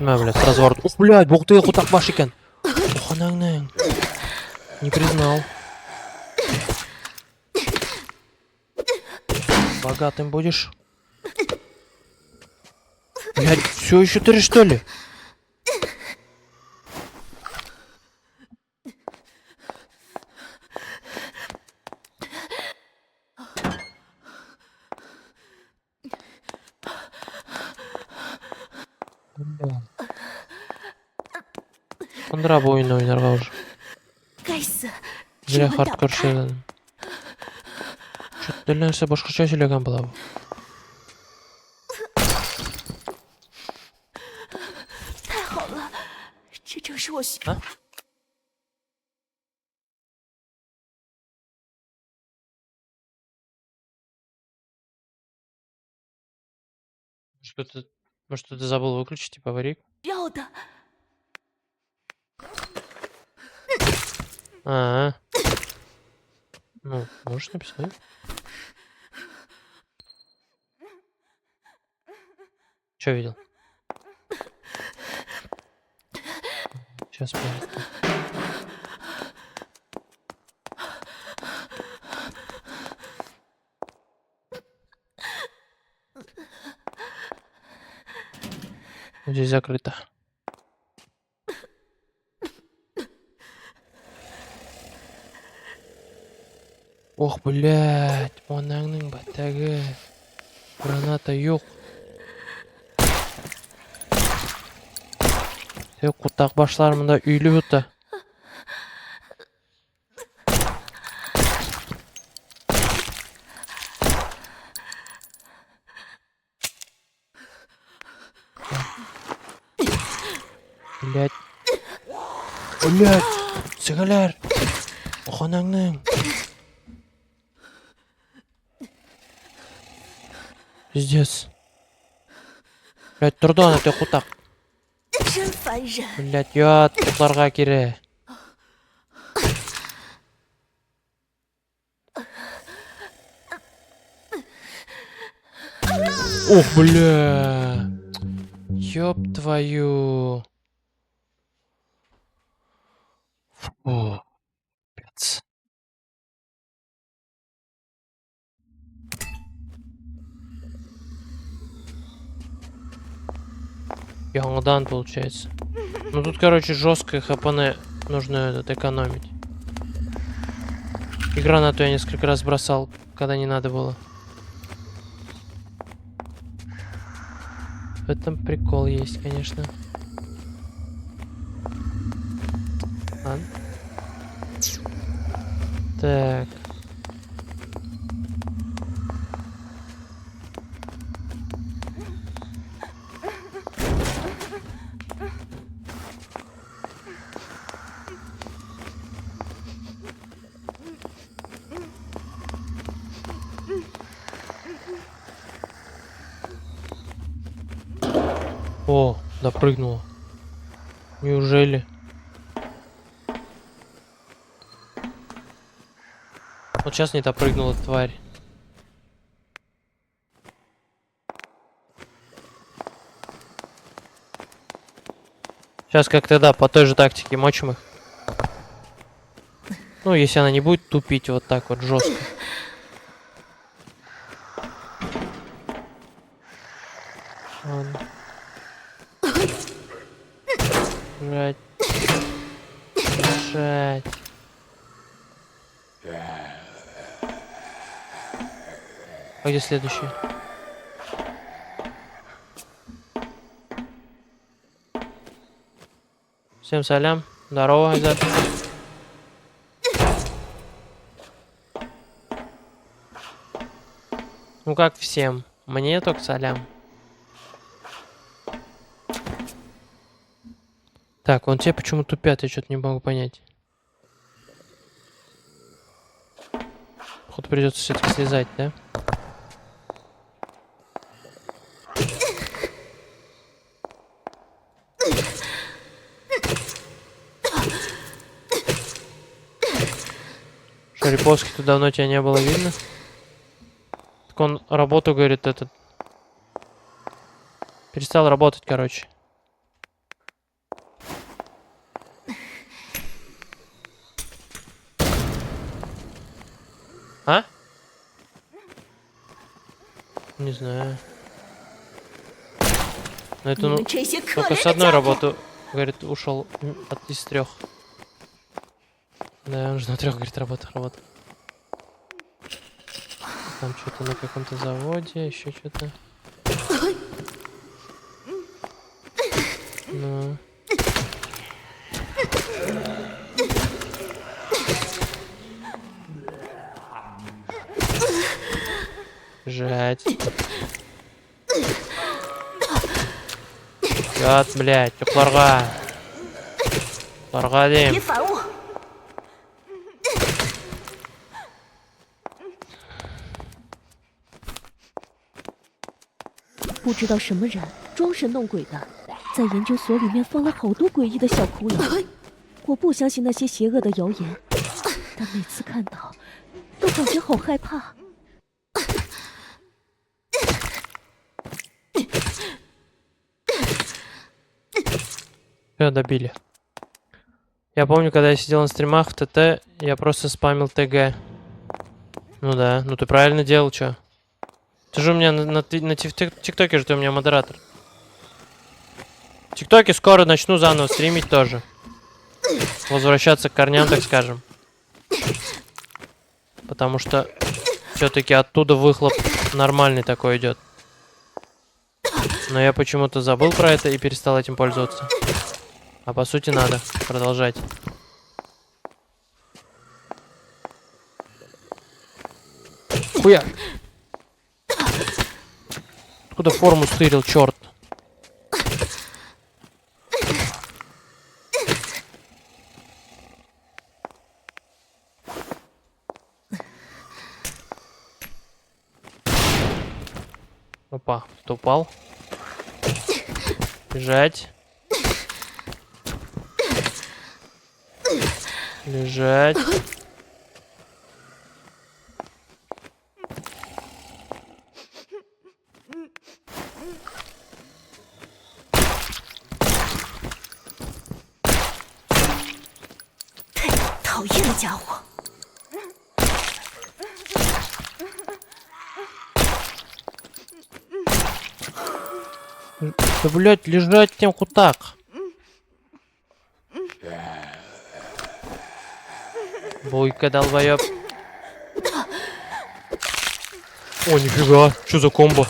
A: На, блядь, с разворот. Ух, блядь, бог ты, вот так башикен. Ох, анang. Не признал. Богатым будешь. Блядь, все еще ты что ли? Қандыра ойын ойнарға уже. Зря хардкор сөйледім. Что-то дәл нәрсе башқаша сөйлеген бола бұл.
C: 正是我需。
A: А? Может, ты забыл выключить, типа, аварийку?
C: 要的。
A: А, ну, можешь написать. Что видел? Сейчас понятно. Здесь закрыто. Ох, блядь, монаңның баттагы. Граната yok. Тек кутак башлар мында үйлі бұты. Блядь. Блядь. Сигалер. Оханаңның. Пиздец. Блядь, тұрды ана тек кутак.
C: 真烦人。
A: Блядь, ят, кутларға кире. Ох, бля. Ёб твою. Фу. Пец. Яңадан получается. Ну тут, короче, жестко хпн нужно этот экономить. И гранату я несколько раз бросал, когда не надо было. В этом прикол есть, конечно. Ладно. Так. О, допрыгнула. Неужели? Вот сейчас не допрыгнула, тварь. Сейчас как тогда, по той же тактике мочим их. Ну, если она не будет тупить вот так вот жестко. Ладно. Жать. Жать. А где следующий? Всем салям. Здорово, Айзат. Ну как всем? Мне только салям. Так, вон те почему тупят, я что-то не могу понять. Походу придется все-таки слезать, да? Шариповский, тут давно тебя не было видно. Так он работу, говорит, этот... Перестал работать, короче. А? Не знаю. Но это,
C: 你
A: ну,
C: 们这些可
A: только
C: 怜
A: с
C: 的
A: одной
C: 家伙！
A: работы, говорит, ушел из 3. Да, он же на 3, говорит, работал. Там что-то на каком-то заводе, еще что-то. Ну. Жать. Ят, блядь, тюкларга. Торға
C: 别
A: дейм.
C: 烦我！
B: 不知道什么人装神弄鬼的，在研究所里面放了好多诡异的小窟窿。我不相信那些邪恶的谣言，但每次看到，都感觉好害怕。
A: Все, добили. Я помню, когда я сидел на стримах в ТТ, я просто спамил ТГ. Ну да, ну ты правильно делал, чё? Ты же у меня на ТикТоке же ты у меня модератор. В ТикТоке скоро начну заново стримить тоже. Возвращаться к корням, так скажем. Потому что все-таки оттуда выхлоп нормальный такой идет. Но я почему-то забыл про это и перестал этим пользоваться. А по сути надо продолжать. Хуя! Откуда форму стырил, черт? Опа, кто упал? Бежать. Лежать.
C: 讨厌的家伙！
A: Да, блять, лежать тем так. Буйка, долбоёб. О, нифига, что за комбо?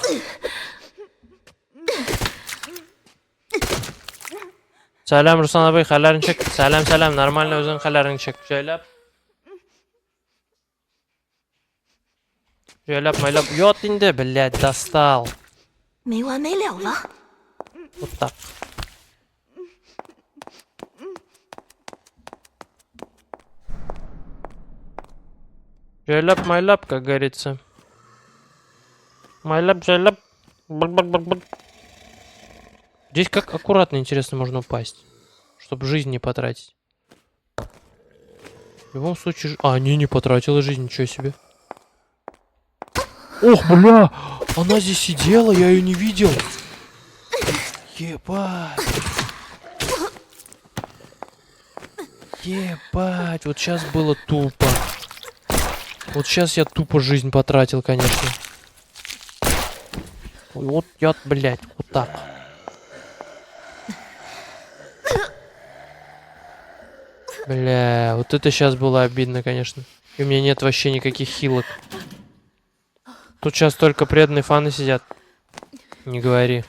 A: Салям, Руслан абай, хәлләрен чек. Салям, салям, нормально өзің хәлләрен чек. Жайлап. Жайлап, майлап. Йот инде, блядь, достал.
C: 没完没了了。
A: Вот так. Жайлап, майлап, как говорится. Майлап, жайлап. Бр-бр-бр-бр. Здесь как аккуратно, интересно, можно упасть. Чтобы жизнь не потратить. В любом случае... А, не потратила жизнь, ничего себе. Ох, бля! Она здесь сидела, я ее не видел. Ебать. Ебать, вот сейчас было тупо. Вот сейчас я тупо жизнь потратил, конечно. Вот я, блядь, вот так. Бля, вот это сейчас было обидно, конечно. И у меня нет вообще никаких хилок. Тут сейчас только преданные фаны сидят. Не говори.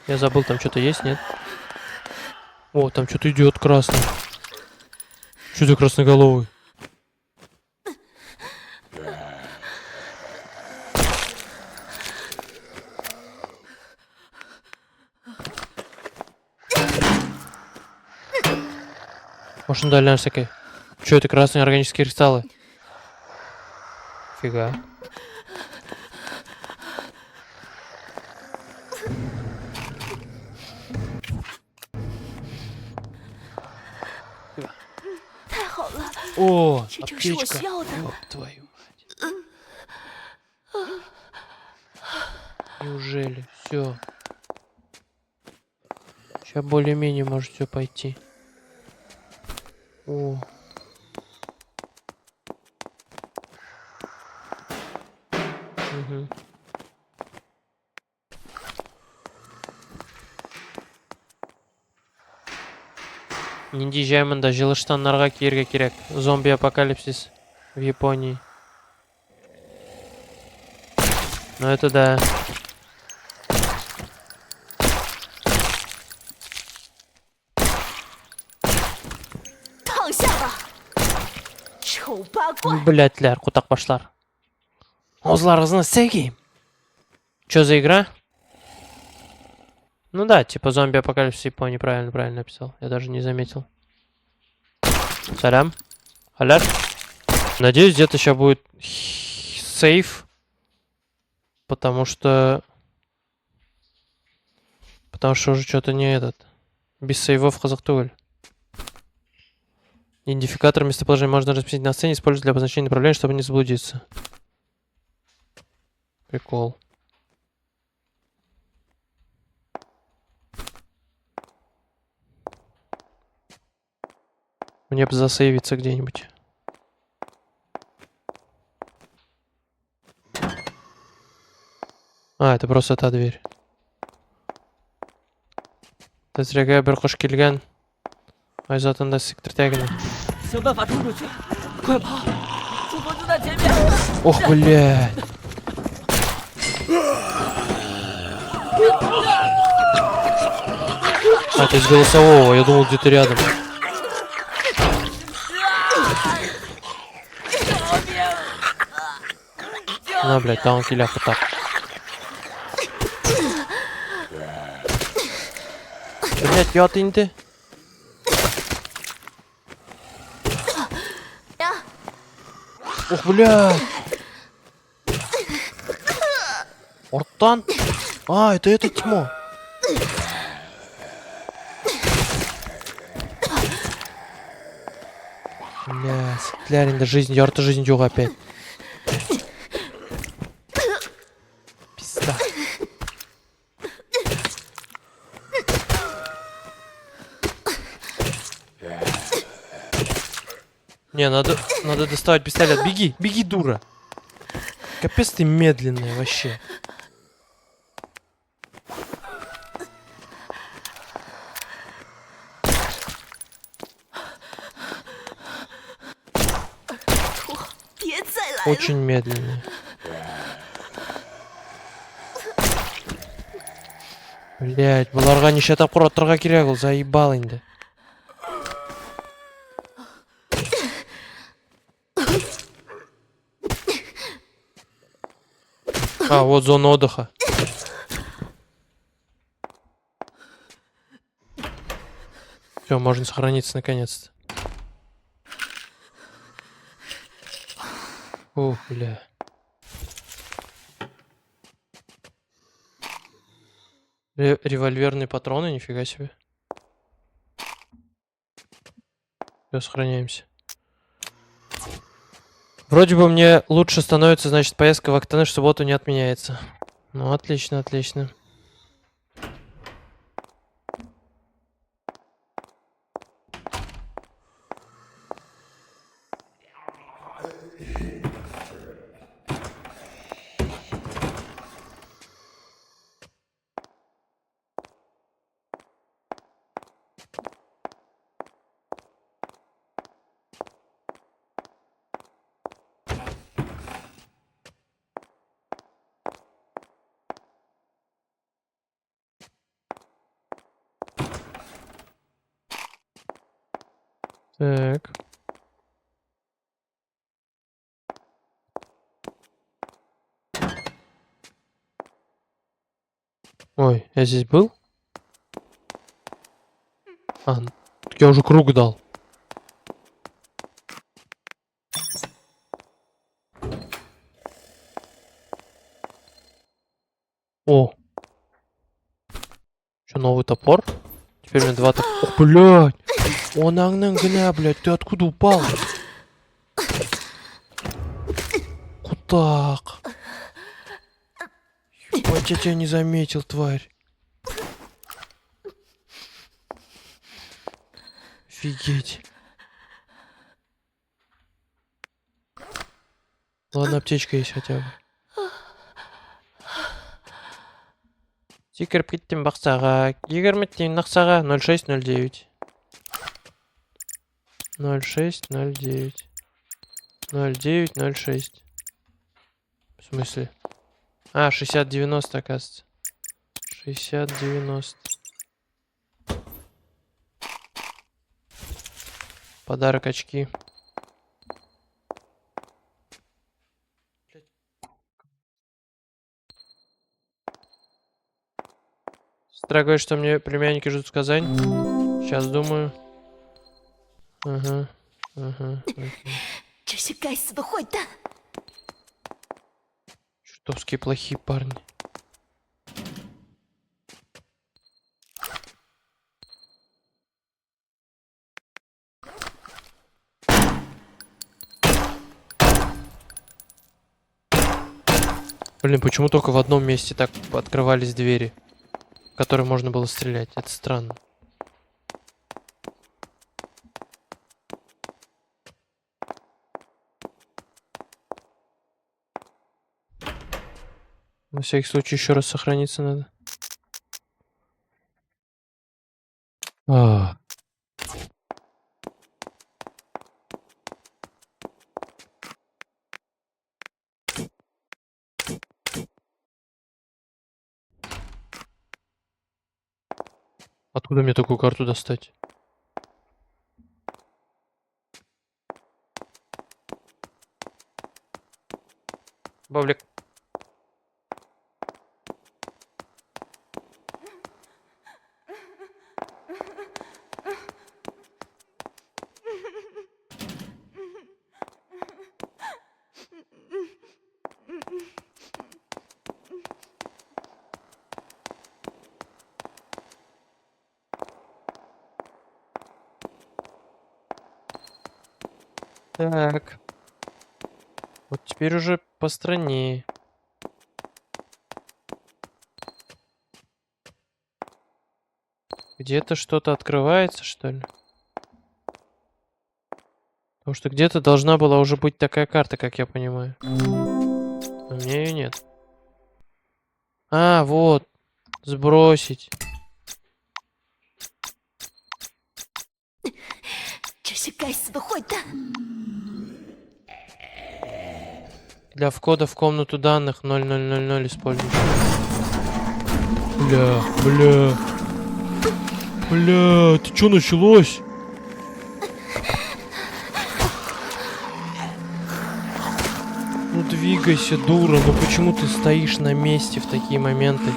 A: Я забыл, там что-то есть, нет? О, там что-то идет красный. Что ты красноголовый? Может, дальше всякой. Что это красные органические кристаллы? Фига. О,
C: 这正是我
A: аптечка.
C: 需要的。
A: Ёб твою мать. Неужели? Все. Сейчас более-менее может все пойти. О. Угу. Нинди жаймында жылыштаннарға киерге керек. Зомби-апокалипсис в Японии. Ну это да.
C: 八怪！
A: Блядьлер, кутак башлар. Озларыңызны сәгейм. Чё за игра? Ну да, типа зомби-апокалипсис Японии, правильно написал. Я даже не заметил. Салям. Халяр. Надеюсь, где-то сейчас будет сейф. Потому что уже что-то не этот. Без сейвов Казахтуэль. Идентификатор местоположения можно разместить на сцене, использовать для обозначения направления, чтобы не заблудиться. Прикол. Мне бы засейвиться где-нибудь. А, это просто та дверь. Тезреге бір құш келген. Айзатында секретарь.
D: 想办法冲出去，快跑！出口就在前面。
A: Ох, блядь. А, ты из голосового, я думал, где-то рядом. На, блядь, там киляха так. Блядь, я ты. Ох, блядь. Ортан? А, это тьма. Бля, секлярин, жизнь, ярта жизнь юга опять. Пизда. Не, надо доставать пистолет. Беги, беги, дура. Капец ты медленная вообще. Очень медленная. Блять, бұларға неше тапқыр отырға керек ол, заебал енді. А, вот зона отдыха. Все, можно сохраниться наконец-то. Ух, бля. Револьверные патроны, нифига себе. Все, сохраняемся. Вроде бы мне лучше становится, значит, поездка в Актаны в субботу не отменяется. Ну, отлично, отлично. Так. Ой, я здесь был? А, так я уже круг дал. О! Что, новый топор? Теперь у меня два топора. Ох, блядь! Он гна, блядь, ты откуда упал? Кутак. Ебать, я тебя не заметил, тварь. Офигеть. Ладно, аптечка есть хотя бы. Секіріп кеттім бақсаға. 20 тиын нақсаға. 0609. 0609. 0906. В смысле? А, 6090, оказывается. 6090. Подарок очки. Сестра говорит, что мне племянники ждут в Казань. Сейчас думаю. Ага. Ага. Окей.
C: 这些该死的坏蛋！
A: Чертовские плохие парни. Блин, почему только в одном месте так открывались двери, в которые можно было стрелять? Это странно. На всякий случай еще раз сохраниться надо. А. Откуда мне такую карту достать? Баблик. Так. Вот теперь уже по стране. Где-то что-то открывается, что ли? Потому что где-то должна была уже быть такая карта, как я понимаю. Но у меня ее нет. А, вот. Сбросить.
C: 这些该死的坏蛋！
A: Для входа в комнату данных 0000 используй. Бля. Бля, ты чё началось? Ну двигайся, дура, ну почему ты стоишь на месте в такие моменты?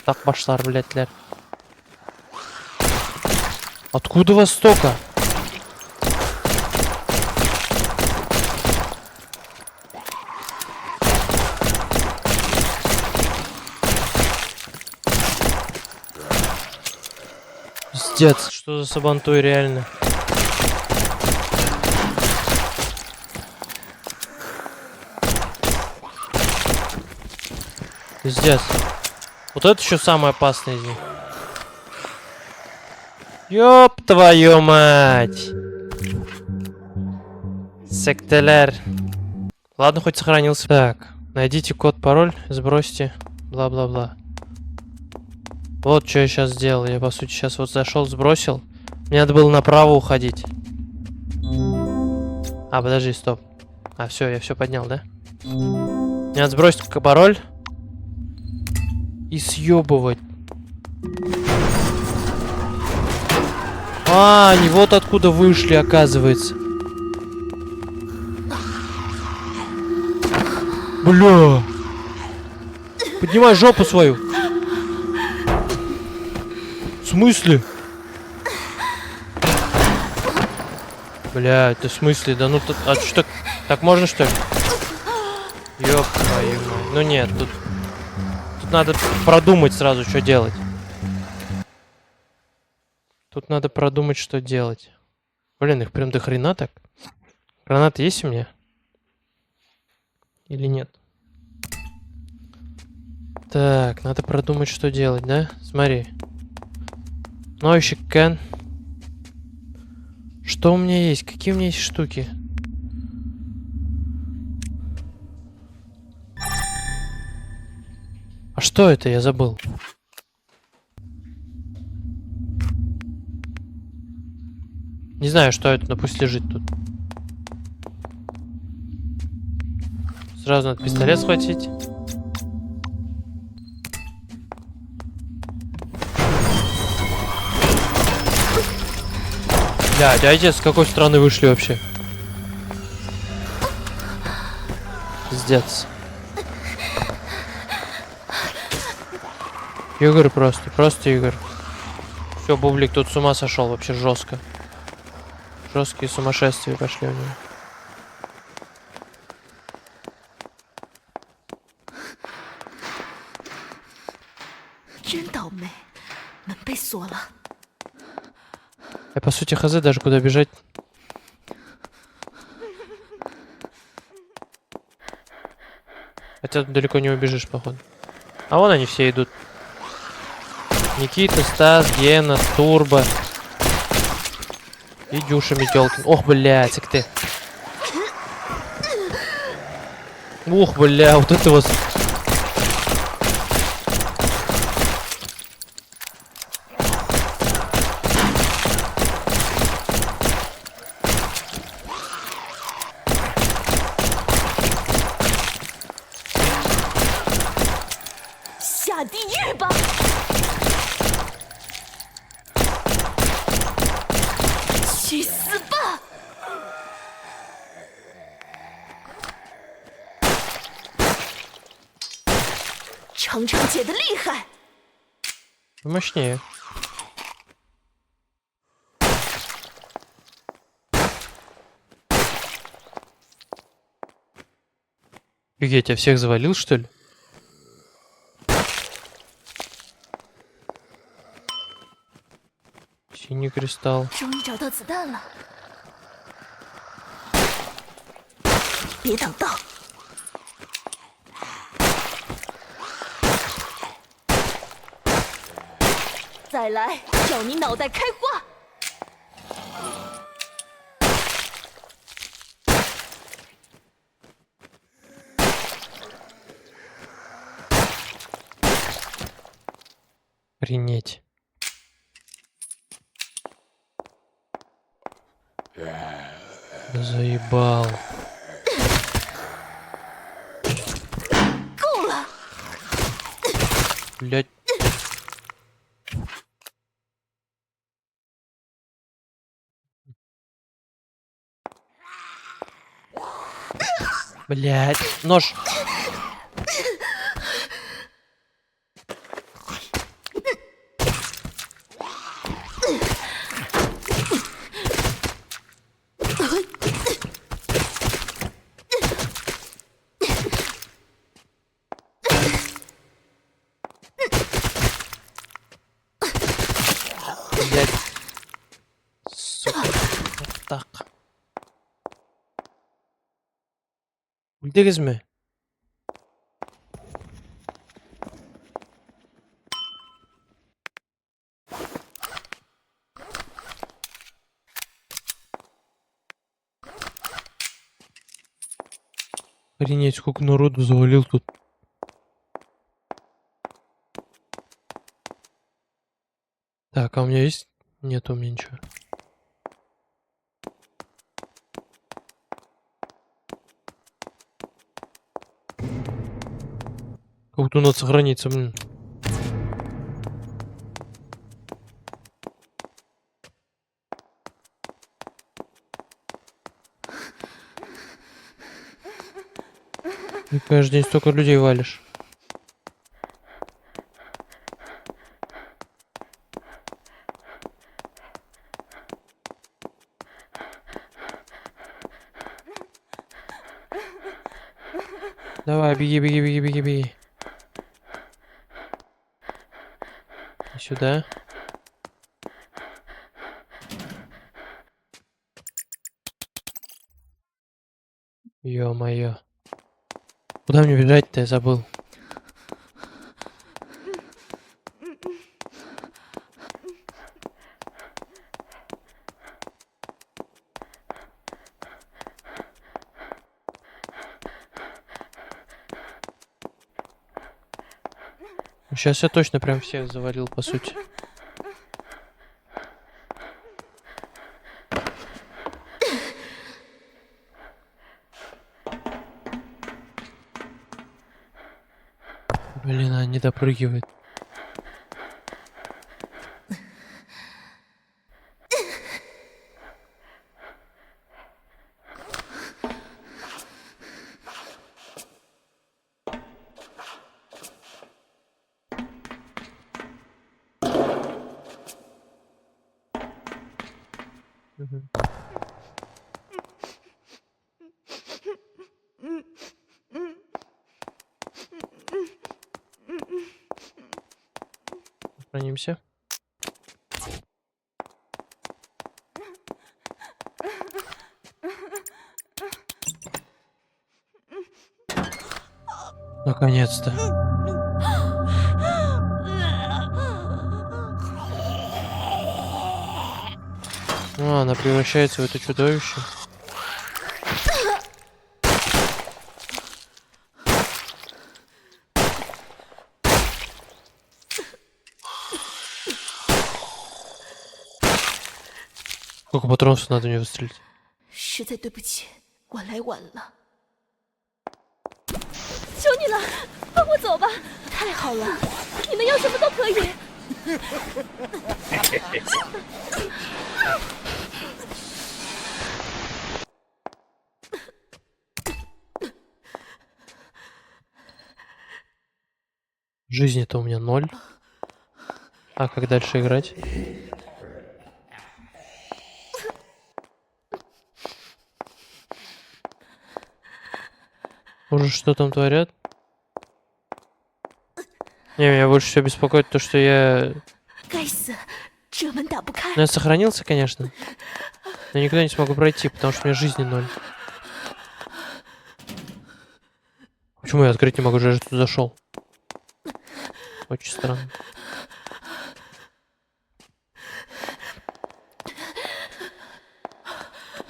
A: Так, башлар, блядь. Откуда вас столько? Пиздец, что за сабантуй реально? Пиздец. Вот это еще самое опасное из них. Ёб твою мать! Сектеляр. Ладно, хоть сохранился. Так, найдите код, пароль, сбросьте. Бла-бла-бла. Вот что я сейчас сделал. Я, по сути, сейчас вот зашел, сбросил. Мне надо было направо уходить. А, подожди, стоп. А, все, я все поднял, да? Мне надо сбросить пароль. И съебывать. А, они вот откуда вышли, оказывается. Бля. Поднимай жопу свою. В смысле? Бля, это в смысле? Да ну, а что, так можно, что ли? Ёб твою мать. Ну нет, тут надо продумать сразу, что делать. Тут надо продумать, что делать. Блин, их прям до хрена так. Гранаты есть у меня? Или нет? Так, надо продумать, что делать, да? Смотри. Ноющий кен. Что у меня есть? Какие у меня есть штуки? А что это? Я забыл. Не знаю, что это, но пусть лежит тут. Сразу надо пистолет схватить. Блядь, а эти с какой стороны вышли вообще? Пиздец. Игорь просто Игорь. Все, Бублик тут с ума сошел вообще жестко. Жесткие сумасшествия пошли у него.
C: 真倒霉，门被锁了。
A: Я по сути хз даже куда бежать. Хотя тут далеко не убежишь, походу. А вон они все идут. Никита, Стас, Гена, Турбо. И Дюша Метелкин. Ох, блядь, как ты. Ух, бля, вот это вот.
C: 程程姐的厉害，
A: Мощнее. Я тебя всех завалил, что ли? Синий кристалл.
C: 终于找到子弹了，别挡道。再来，叫你脑袋开花！
A: Охренеть. Да заебал.
C: 够了，
A: Блять. Блять, нож. Блять. Сука. Вот так. Үлдегіз ме? Охренеть, сколько народу завалил тут. Так, а у меня есть? Нет у меня ничего. Как-то надо сохраниться, блин. Ты каждый день столько людей валишь. Давай, беги, беги, беги, беги, беги. И сюда. Ё-моё. Куда мне бежать-то, я забыл. Сейчас я точно прям всех завалил, по сути. Блин, она не допрыгивает. Мгм. Сохранимся. Наконец-то. А, она превращается в это чудовище. Сколько патронов надо мне выстрелить?
C: 实在对不起，我来晚了。
B: 求你了，放我走吧！
C: 太好了，
B: 你们要什么都可以。
A: Жизни-то у меня 0. А как дальше играть? Уже что там творят? Не, меня больше всего беспокоит то, что я...
C: 该死，这门打不开。
A: Ну, я сохранился, конечно. Но никуда не смогу пройти, потому что у меня жизни 0. Почему я открыть не могу? Я же тут зашел. Очень странно.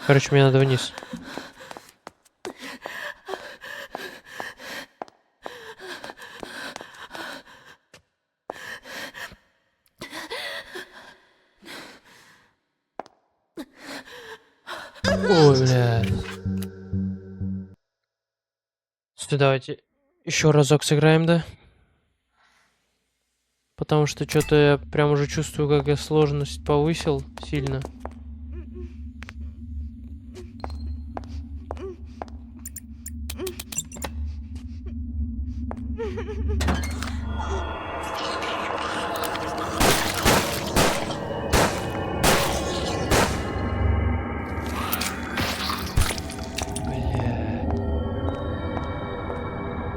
A: Короче, мне надо вниз. Ой, блядь. Давайте еще разок сыграем, да? Потому что что-то я прям уже чувствую, как я сложность повысил сильно.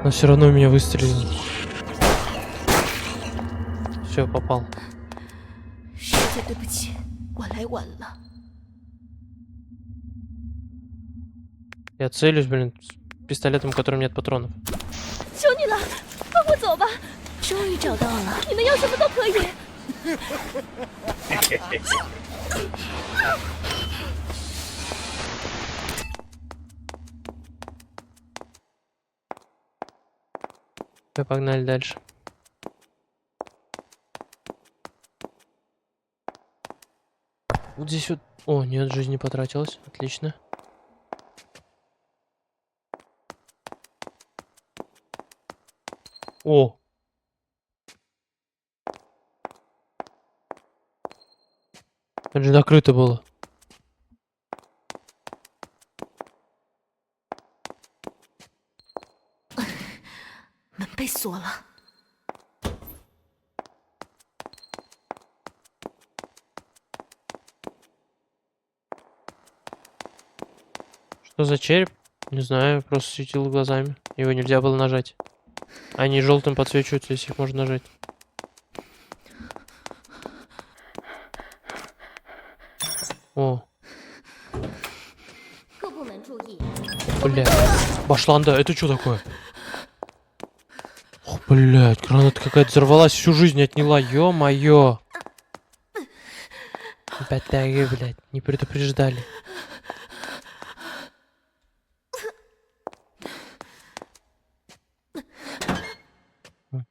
A: Но все равно у меня выстрелил. Все, попал.
C: 实在对不起，我来晚了。
A: Я целюсь, блин, с пистолетом, в котором нет патронов.
B: 求你了，放我走吧！
C: 终于找到了，
B: 你们要什么都可以。
A: Все, погнали дальше. Вот здесь вот... О, нет, жизнь не потратилась. Отлично. О! Это же накрыто было.
C: 门被锁了。
A: Что за череп? Не знаю, просто светил глазами. Его нельзя было нажать. Они желтым подсвечиваются, если их можно нажать. О. Бля. Башланда, это что такое? О, блядь, граната какая-то взорвалась, всю жизнь отняла, ё-моё. Батареи, блядь, не предупреждали.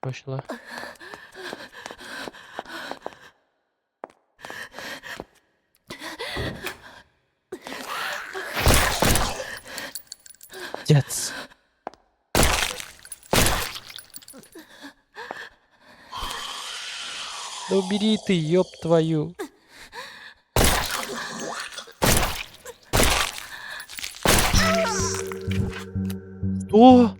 A: Пошла. Дец. Да убери ты, ёб твою. Что?